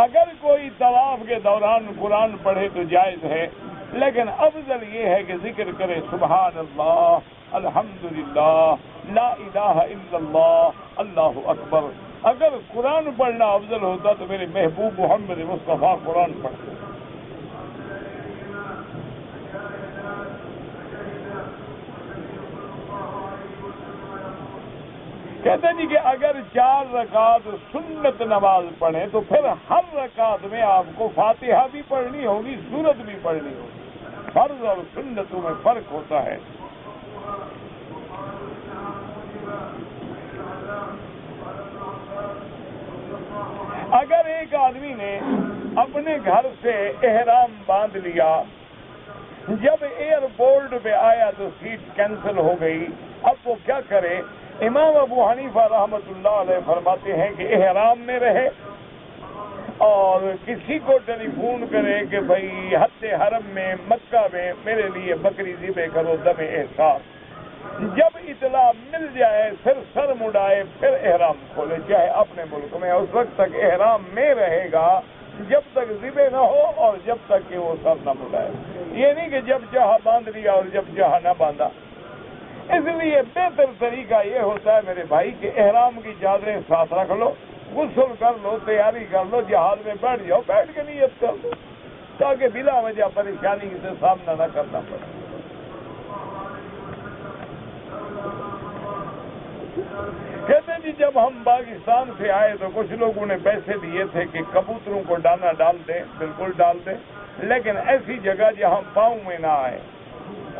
اگر کوئی طواف کے دوران قرآن پڑھے تو جائز ہے، لیکن افضل یہ ہے کہ ذکر کرے سبحان اللہ، الحمدللہ، لا الہ الا اللہ، اللہ اکبر. اگر قرآن پڑھنا افضل ہوتا تو میرے محبوب محمد مصطفیٰ قرآن پڑھتے. کہتے جی کہ اگر 4 رکعت سنت نماز پڑھیں تو پھر ہر رکعت میں آپ کو فاتحہ بھی پڑھنی ہوگی، سورت بھی پڑھنی ہوگی. فرض اور سنتوں میں فرق ہوتا ہے. اگر ایک آدمی نے اپنے گھر سے احرام باندھ لیا، جب ایئرپورٹ پہ آیا تو سیٹ کینسل ہو گئی، اب وہ کیا کرے؟ امام ابو حنیفہ رحمۃ اللہ علیہ فرماتے ہیں کہ احرام میں رہے اور کسی کو ٹیلی فون کرے کہ بھائی حد حرم میں مکہ میں میرے لیے بکری ذبح کرو دم احساس. جب اطلاع مل جائے پھر سر مڑائے، پھر احرام کھولے، چاہے اپنے ملک میں، اس وقت تک احرام میں رہے گا جب تک ذبح نہ ہو اور جب تک کہ وہ سر نہ مڑائے. یہ نہیں کہ جب چاہا باندھ لیا اور جب چاہا نہ باندھا. اس لیے بہتر طریقہ یہ ہوتا ہے میرے بھائی کہ احرام کی چادریں ساتھ رکھ لو، غسل کر لو، تیاری کر لو، جہاز میں بیٹھ جاؤ، بیٹھ کے نیت کر لو تاکہ بلا وجہ پریشانی سے سامنا نہ کرنا پڑے. کہتے جی جب ہم پاکستان سے آئے تو کچھ لوگوں نے پیسے دیے تھے کہ کبوتروں کو دانا ڈال دیں. بالکل ڈال دیں، لیکن ایسی جگہ جہاں پاؤں میں نہ آئے،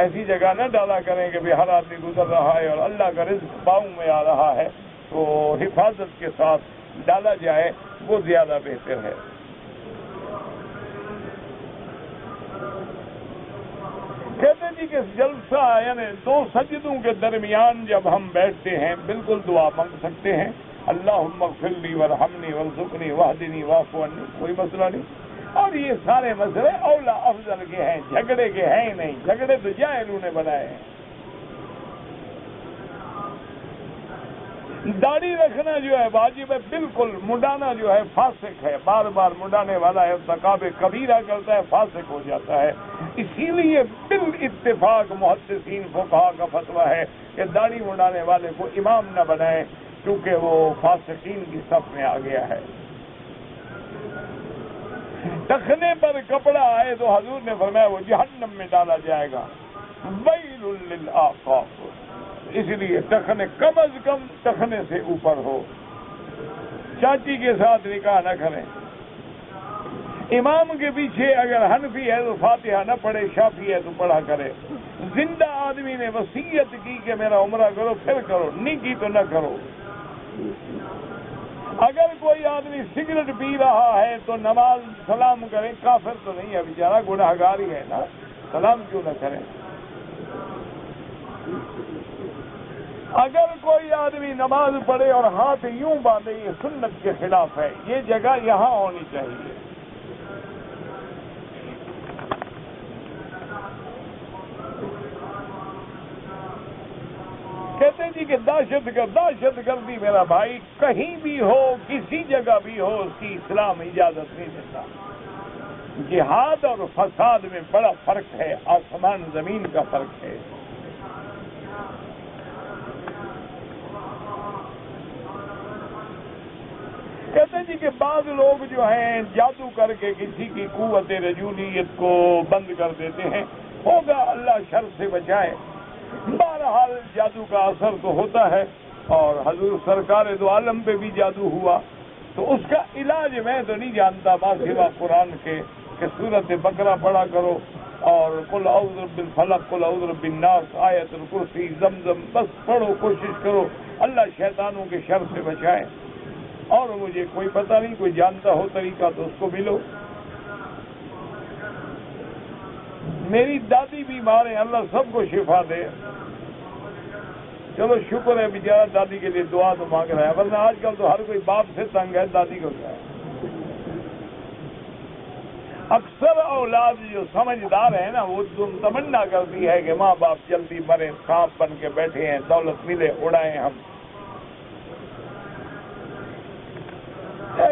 ایسی جگہ نہ ڈالا کریں کہ بھی ہر آدمی گزر رہا ہے اور اللہ کا رزق پاؤں میں آ رہا ہے، تو حفاظت کے ساتھ ڈالا جائے، وہ زیادہ بہتر ہے. کہتے ہیں جی کہ جلسہ یعنی دو سجدوں کے درمیان جب ہم بیٹھتے ہیں بالکل دعا مانگ سکتے ہیں، اللہم اغفر لی وارحمنی وارزقنی واہدنی واعف عنی، کوئی مسئلہ نہیں۔ اور یہ سارے مسئلے اولا افضل کے ہیں، جھگڑے کے ہیں ہی نہیں، جھگڑے تو جاہلوں نے بنائے ہیں۔ داڑھی رکھنا جو ہے واجب ہے بالکل، منڈانا جو ہے فاسق ہے، بار بار منڈانے والا ہے ارتکاب کبیرہ کرتا ہے، فاسق ہو جاتا ہے۔ اسی لیے بالاتفاق محدثین فقہا کا فتویٰ ہے کہ داڑھی منڈانے والے کو امام نہ بنائیں، کیونکہ وہ فاسقین کی صف میں آ گیا ہے۔ ٹخنے پر کپڑا آئے تو حضور نے فرمایا وہ جہنم میں ڈالا جائے گا، ویل للآفاق۔ اس لیے ٹخنے کم از کم ٹخنے سے اوپر ہو۔ چاچی کے ساتھ نکاح نہ کریں۔ امام کے پیچھے اگر حنفی ہے تو فاتحہ نہ پڑھے، شافعی ہے تو پڑھا کرے۔ زندہ آدمی نے وصیت کی کہ میرا عمرہ کرو پھر کرو، نہیں کی تو نہ کرو۔ اگر کوئی آدمی سگریٹ پی رہا ہے تو نماز سلام کریں، کافر تو نہیں ہے بیچارہ، گناہگار ہی ہے نا، سلام کیوں نہ کریں۔ اگر کوئی آدمی نماز پڑھے اور ہاتھ یوں باندھے، یہ سنت کے خلاف ہے، یہ جگہ یہاں ہونی چاہیے۔ کہتے ہیں جی کہ دہشت گردی میرا بھائی کہیں بھی ہو، کسی جگہ بھی ہو، اس کی اسلام اجازت نہیں دیتا۔ جہاد اور فساد میں بڑا فرق ہے، آسمان زمین کا فرق ہے۔ کہتے ہیں جی کہ بعض لوگ جو ہیں جادو کر کے کسی کی قوت رجولیت کو بند کر دیتے ہیں، ہوگا اللہ شر سے بچائے۔ بہرحال جادو کا اثر تو ہوتا ہے، اور حضور سرکار دو عالم پہ بھی جادو ہوا، تو اس کا علاج میں تو نہیں جانتا ماں سوا قرآن کے، کہ سورت بقرہ پڑھا کرو اور قل اعوذ بالفلق، قل اعوذ بالناس، آیت الکرسی، زمزم، بس پڑھو، کوشش کرو اللہ شیطانوں کے شر سے بچائے۔ اور مجھے کوئی پتہ نہیں، کوئی جانتا ہو طریقہ تو اس کو ملو۔ میری دادی بیمار ہے، اللہ سب کو شفا دے۔ چلو شکر ہے بیچارہ دادی کے لیے دعا تو مانگ رہا ہے، ورنہ آج کل تو ہر کوئی باپ سے تنگ ہے، دادی کو کیا ہے۔ اکثر اولاد جو سمجھدار ہے نا، وہ تمنا کرتی ہے کہ ماں باپ جلدی مرے، سانپ بن کے بیٹھے ہیں، دولت ملے اڑائیں ہم۔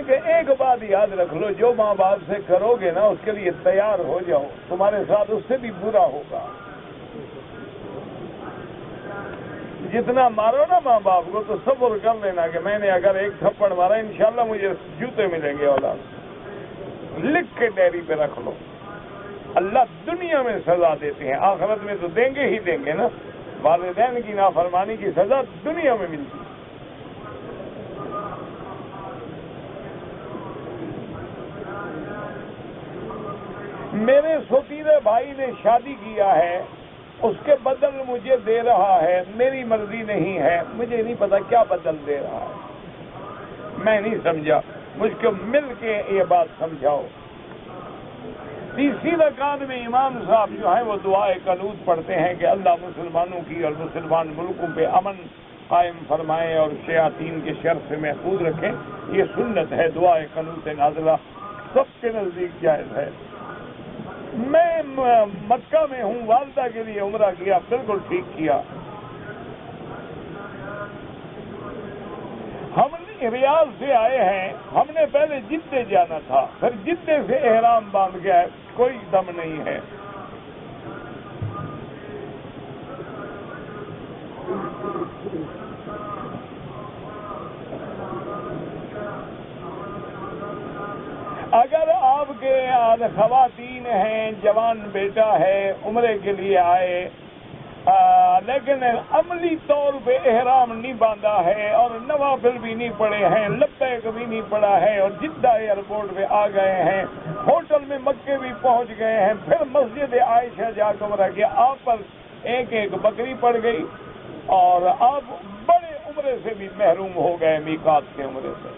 کہ ایک بات یاد رکھ لو، جو ماں باپ سے کرو گے نا اس کے لیے تیار ہو جاؤ، تمہارے ساتھ اس سے بھی برا ہوگا۔ جتنا مارو نا ماں باپ کو تو صبر کر لینا کہ میں نے اگر ایک تھپڑ مارا انشاءاللہ مجھے جوتے ملیں گے اولاد، لکھ کے ڈائری پہ رکھ لو۔ اللہ دنیا میں سزا دیتے ہیں، آخرت میں تو دیں گے ہی دیں گے نا۔ والدین کی نافرمانی کی سزا دنیا میں ملتی ہے۔ میرے سوتیلے بھائی نے شادی کیا ہے، اس کے بدل مجھے دے رہا ہے، میری مرضی نہیں ہے، مجھے نہیں پتا کیا بدل دے رہا ہے، میں نہیں سمجھا، مجھ کو مل کے یہ بات سمجھاؤ۔ تیسری رکعت میں امام صاحب جو ہیں وہ دعائے قنوت پڑھتے ہیں کہ اللہ مسلمانوں کی اور مسلمان ملکوں پہ امن قائم فرمائے اور شیاطین کے شر سے محفوظ رکھیں۔ یہ سنت ہے، دعائے قنوت نازلہ سب کے نزدیک جائز ہے۔ میں مکہ میں ہوں، والدہ کے لیے عمرہ کیا، بالکل ٹھیک کیا۔ ہم ریاض سے آئے ہیں، ہم نے پہلے جدے جانا تھا، پھر جدے سے احرام باندھ گیا، کوئی دم نہیں ہے۔ اگر آپ کے خواتین ہیں، جوان بیٹا ہے، عمرے کے لیے آئے لیکن عملی طور پہ احرام نہیں باندھا ہے اور نوافل بھی نہیں پڑے ہیں، لبیک بھی نہیں پڑا ہے، اور جدہ ایئرپورٹ پہ آ گئے ہیں، ہوٹل میں مکے بھی پہنچ گئے ہیں، پھر مسجد عائشہ جا کے عمرہ کیا، آپ پر ایک بکری پڑ گئی اور آپ بڑے عمرے سے بھی محروم ہو گئے، میقات کے عمرے سے۔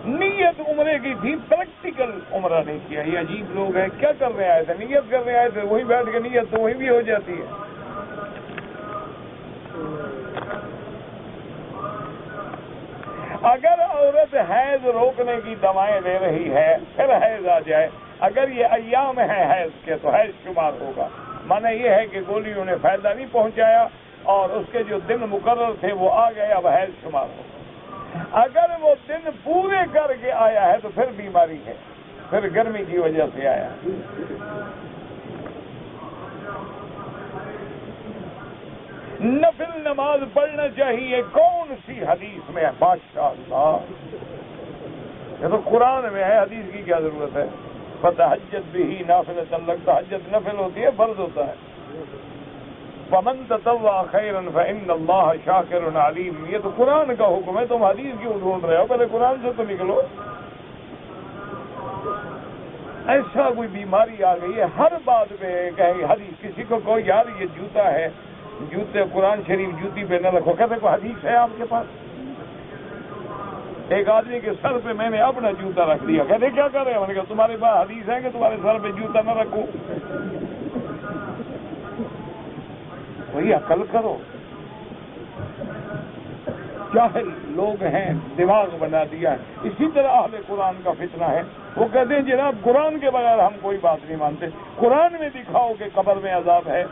نیت عمرے کی تھی، پریکٹیکل عمرہ نہیں کیا. یہ عجیب لوگ ہیں، کیا کرنے آئے تھے؟ نیت کرنے آئے تھے، وہی بیٹھ کے نیت تو وہی بھی ہو جاتی ہے. اگر عورت حیض روکنے کی دوائیں لے رہی ہے، پھر حیض آ جائے، اگر یہ ایام ہیں حیض کے تو حیض شمار ہوگا. معنی یہ ہے کہ گولیوں نے فائدہ نہیں پہنچایا اور اس کے جو دن مقرر تھے وہ آ گئے، اب حیض شمار ہوگا. اگر وہ دن پورے کر کے آیا ہے تو پھر بیماری ہے، پھر گرمی کی وجہ سے آیا. نفل نماز پڑھنا چاہیے، کون سی حدیث میں ہے؟ ماشاءاللہ، یہ تو قرآن میں ہے، حدیث کی کیا ضرورت ہے؟ فتحجد بھی نافلۃ لک، تہجد نفل ہوتی ہے، فرض ہوتا ہے. فمن تطوع خیرا فإن اللہ شاکر علیم، یہ تو قرآن کا حکم ہے، تم حدیث کیوں ڈھونڈ رہے ہو؟ پہلے قرآن سے تو نکلو. ایسا کوئی بیماری آ گئی ہے، ہر بات پہ کہیں حدیث. کسی کو کوئی یار یہ جوتا ہے، جوتے قرآن شریف جوتی پہ نہ رکھو، کہتے کوئی حدیث ہے آپ کے پاس؟ ایک آدمی کے سر پہ میں نے اپنا جوتا رکھ دیا، کہتے کیا کر رہے ہیں؟ میں نے کہا تمہارے پاس حدیث ہے کہ تمہارے سر پہ جوتا نہ رکھو؟ وہی عقل کرو. جاہل لوگ ہیں، دماغ بنا دیا ہے. اسی طرح اہل قرآن کا فتنہ ہے، وہ کہتے ہیں جناب قرآن کے بغیر ہم کوئی بات نہیں مانتے. قرآن میں دکھاؤ کہ قبر میں عذاب ہے.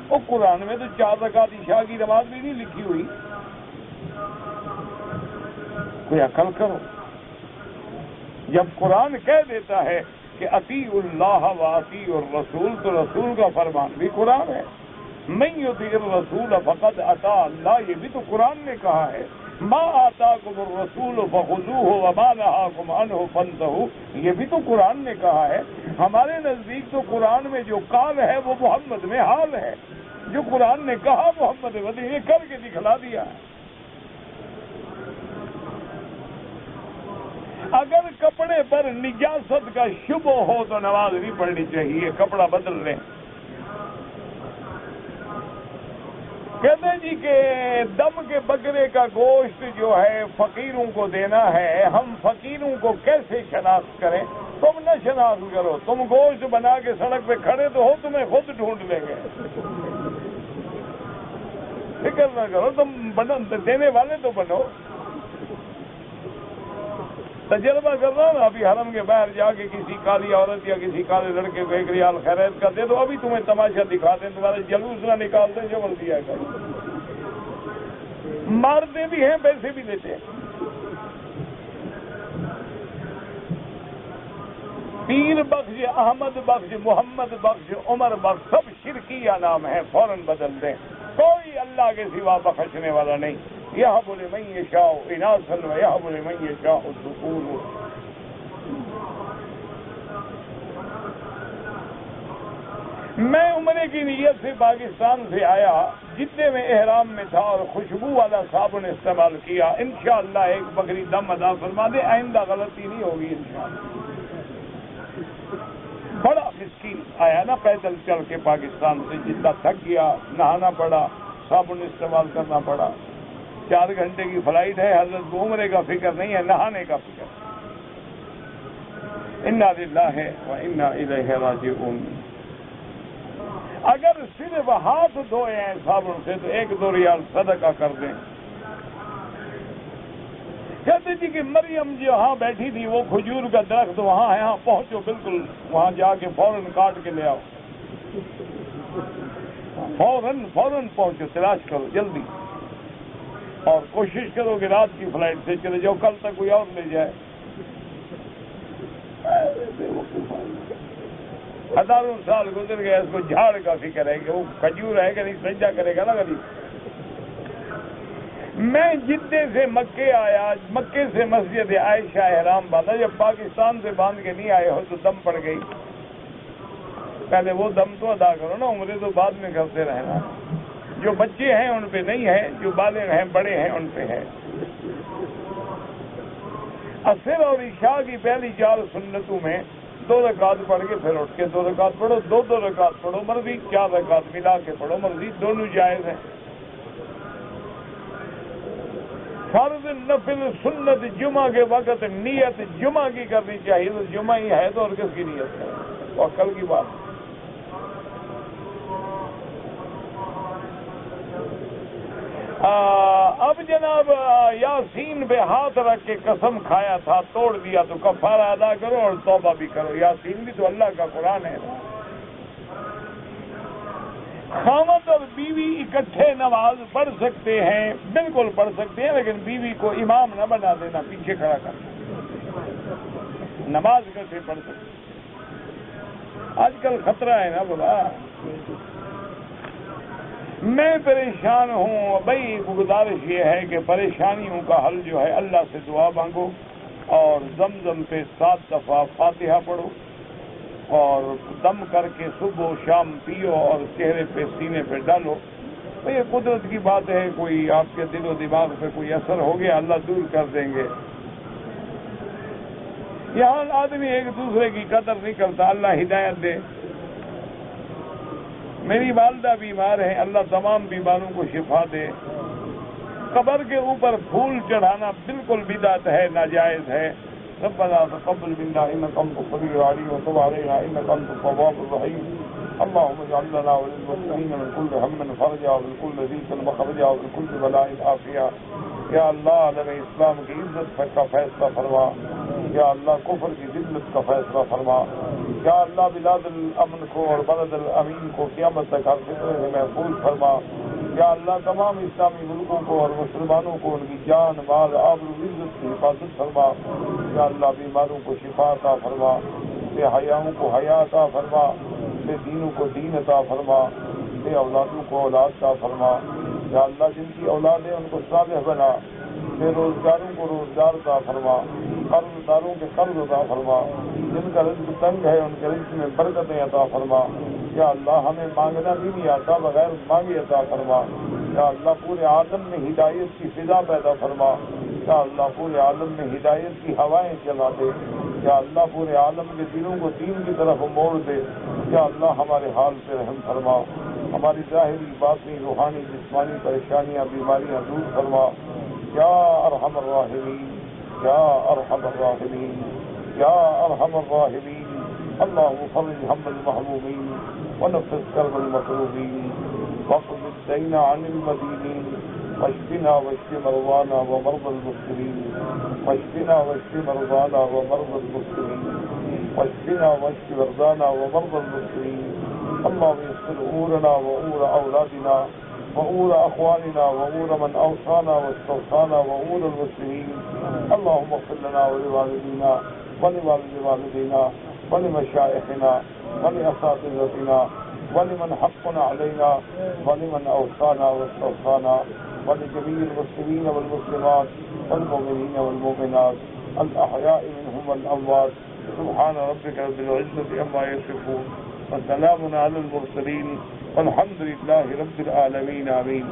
وہ قرآن میں تو 4 رکعت عشاء کی نماز بھی نہیں لکھی ہوئی. کوئی عقل کرو. جب قرآن کہہ دیتا ہے کہ اطیعوا اللہ و اطیعوا الرسول، تو رسول کا فرمان بھی قرآن ہے. من یطیع الرسول فقد اطاع اللہ، یہ بھی تو قرآن نے کہا ہے. ما آتاکم الرسول فخذوہ وما نہاکم عنہ فانتہوا، یہ بھی تو قرآن نے کہا ہے. ہمارے نزدیک تو قرآن میں جو قال ہے وہ محمد میں حال ہے. جو قرآن نے کہا محمد نے کر کے دکھلا دیا. اگر کپڑے پر نجاست کا شبہ ہو تو نماز نہیں پڑھنی چاہیے، کپڑا بدل لیں. کہتے ہیں جی کہ دم کے بکرے کا گوشت جو ہے فقیروں کو دینا ہے، ہم فقیروں کو کیسے شناخت کریں؟ تم نہ شناخت کرو، تم گوشت بنا کے سڑک پہ کھڑے تو ہو، تمہیں خود ڈھونڈ لیں گے. فکر نہ کرو، تم دینے والے تو بنو. تجربہ کر رہا ہوں نا، ابھی حرم کے باہر جا کے کسی کالی عورت یا کسی کالے لڑکے کو 1 ریال خیرات کا دے دو، ابھی تمہیں تماشا دکھا دیں، تمہارے جلوس نہ نکالتے جبر دیا کرو. مارتے بھی ہیں، پیسے بھی دیتے ہیں. پیر بخش، احمد بخش، محمد بخش، عمر بخش، سب شرکیہ نام ہے، فوراً بدل دیں. کوئی اللہ کے سوا بخشنے والا نہیں. یہب لمن یشاء اناثا ویہب لمن یشاء الذکور. میں عمرے کی نیت سے پاکستان سے آیا، جتنے میں احرام میں تھا اور خوشبو والا صابن استعمال کیا. انشاءاللہ ایک بکری دم ادا فرما دے، آئندہ غلطی نہیں ہوگی انشاءاللہ. بڑا مسکین آیا نا پیدل چل کے پاکستان سے، جتنا تھک گیا، نہانا پڑا، صابن استعمال کرنا پڑا. 4 گھنٹے کی فلائٹ ہے. حضرت کو عمرے کا فکر نہیں ہے، نہانے کا فکر. انا للہ و انا الیہ راجعون. اگر صرف ہاتھ دھوئے ہیں صابن سے تو 1-2 ریال صدقہ کر دیں. کہتے جی کہ مریم جہاں بیٹھی تھی وہ کھجور کا درخت وہاں ہے، ہاں پہنچو، بالکل وہاں جا کے فوراً کاٹ کے لے آؤ. فوراً پہنچو، تلاش کرو جلدی، اور کوشش کرو کہ رات کی فلائٹ سے چلے جاؤ، کل تک کوئی اور لے جائے. ہزاروں سال گزر گئے، اس کو جھاڑ کا فکر ہے کہ وہ کھجور ہے کہ نہیں، سجدہ کرے گا نا کبھی. میں جدے سے مکے آیا، مکے سے مسجد عائشہ احرام باندھا. جب پاکستان سے باندھ کے نہیں آئے ہو تو دم پڑ گئی. پہلے وہ دم تو ادا کرو نا، عمرے تو بعد میں کرتے رہنا. جو بچے ہیں ان پہ نہیں ہے، جو بالغ ہیں بڑے ہیں ان پہ ہے. عصر اور عشاء کی پہلی 4 سنتوں میں 2 رکعت پڑھ کے پھر اٹھ کے 2 رکعت پڑھو، 2 رکعت پڑھو مرضی، 4 رکعت ملا کے پڑھو مرضی، دونوں جائز ہیں. فرض نفل سنت جمعہ کے وقت نیت جمعہ کی کرنی چاہیے، تو جمعہ ہی ہے تو اور کس کی نیت ہے؟ اور کل کی بات اب جناب یاسین پہ ہاتھ رکھ کے قسم کھایا تھا، توڑ دیا، تو کفارہ ادا کرو اور توبہ بھی کرو۔ یاسین بھی تو اللہ کا قرآن ہے۔ خاوند اور بیوی اکٹھے نماز پڑھ سکتے ہیں، بالکل پڑھ سکتے ہیں، لیکن بیوی کو امام نہ بنا دینا، پیچھے کھڑا کر نماز اکٹھے پڑھ سکتے ہیں۔ آج کل خطرہ ہے نا بابا، میں پریشان ہوں بھائی، گزارش یہ ہے کہ پریشانیوں کا حل جو ہے اللہ سے دعا مانگو، اور زمزم پہ 7 دفعہ فاتحہ پڑھو، اور دم کر کے صبح و شام پیو اور چہرے پہ سینے پہ ڈالو۔ تو یہ قدرت کی بات ہے، کوئی آپ کے دل و دماغ پہ کوئی اثر ہو گیا، اللہ دور کر دیں گے۔ یہاں آدمی ایک دوسرے کی قدر نہیں کرتا، اللہ ہدایت دے۔ میری والدہ بیمار ہیں، اللہ تمام بیماروں کو شفا دے۔ قبر کے اوپر پھول چڑھانا بالکل بدعت ہے، ناجائز ہے۔ ربنا تقبل منا انك انت السميع العليم وتب علينا انك انت التواب الرحيم اللهم اجعل لنا وللمسلمين من كل هم فرجا ومن كل ضيق مخرجا ومن كل بلاء عافيا۔ یا اللہ عالم اسلام کی عزت کا فیصلہ فرما، یا اللہ کفر کی ذلت کا فیصلہ فرما، یا اللہ بلاد الامن کو اور بلد الامین کو قیامت تک ہر فطرے سے محفوظ فرما، یا اللہ تمام اسلامی ملکوں کو اور مسلمانوں کو ان کی جان مال آبرو عزت کی حفاظت فرما، یا اللہ بیماروں کو شفا عطا فرما، بے حیاؤں کو حیا عطا فرما، بے دینوں کو دین عطا فرما، بے اولادوں کو اولاد عطا فرما، یا اللہ جن کی اولاد ہے ان کو صالح بنا، بے روزگاروں کو روزگار عطا فرما، قرض داروں کے قرض عطا فرما، جن کا رزق تنگ ہے ان کے رزق میں برکتیں عطا فرما، یا اللہ ہمیں مانگنا بھی نہیں آتا، بغیر مانگے عطا فرما، یا اللہ پورے عالم میں ہدایت کی فضا پیدا فرما، یا اللہ پورے عالم میں ہدایت کی ہوائیں چلا دے، یا اللہ پورے عالم کے دلوں کو دین کی طرف موڑ دے، یا اللہ ہمارے حال پہ رحم فرما، ہماری ظاہری باطنی روحانی جسمانی پریشانیاں بیماریاں دور فرما، یا ارحم الراحمین، یا ارحم الراحمین، یا ارحم الراحمین۔ اللهم فرج هم المهمومين ونفس كرب المكروبين واقض الدين عن المدينين واشفنا واشف مرضانا ومرضى المسلمين واشفنا واشف مرضانا ومرضى المسلمين واشفنا واشف مرضانا ومرضى المسلمين اللهم يسر امورنا وامور اولادنا وامور اخواننا وامور من اوصانا واستوصانا وامور المسلمين اللهم اغفر لنا ولوالدينا ولوالد والدينا ولمشائخنا ولأساتذتنا ولمن حق علينا ولمن أوصانا واستوصانا ولجميع المسلمين والمسلمات والمؤمنين والمؤمنات الأحياء منهم والأموات سبحان ربك رب العزة عما يصفون وسلام على المرسلين والحمد لله رب العالمين آمين۔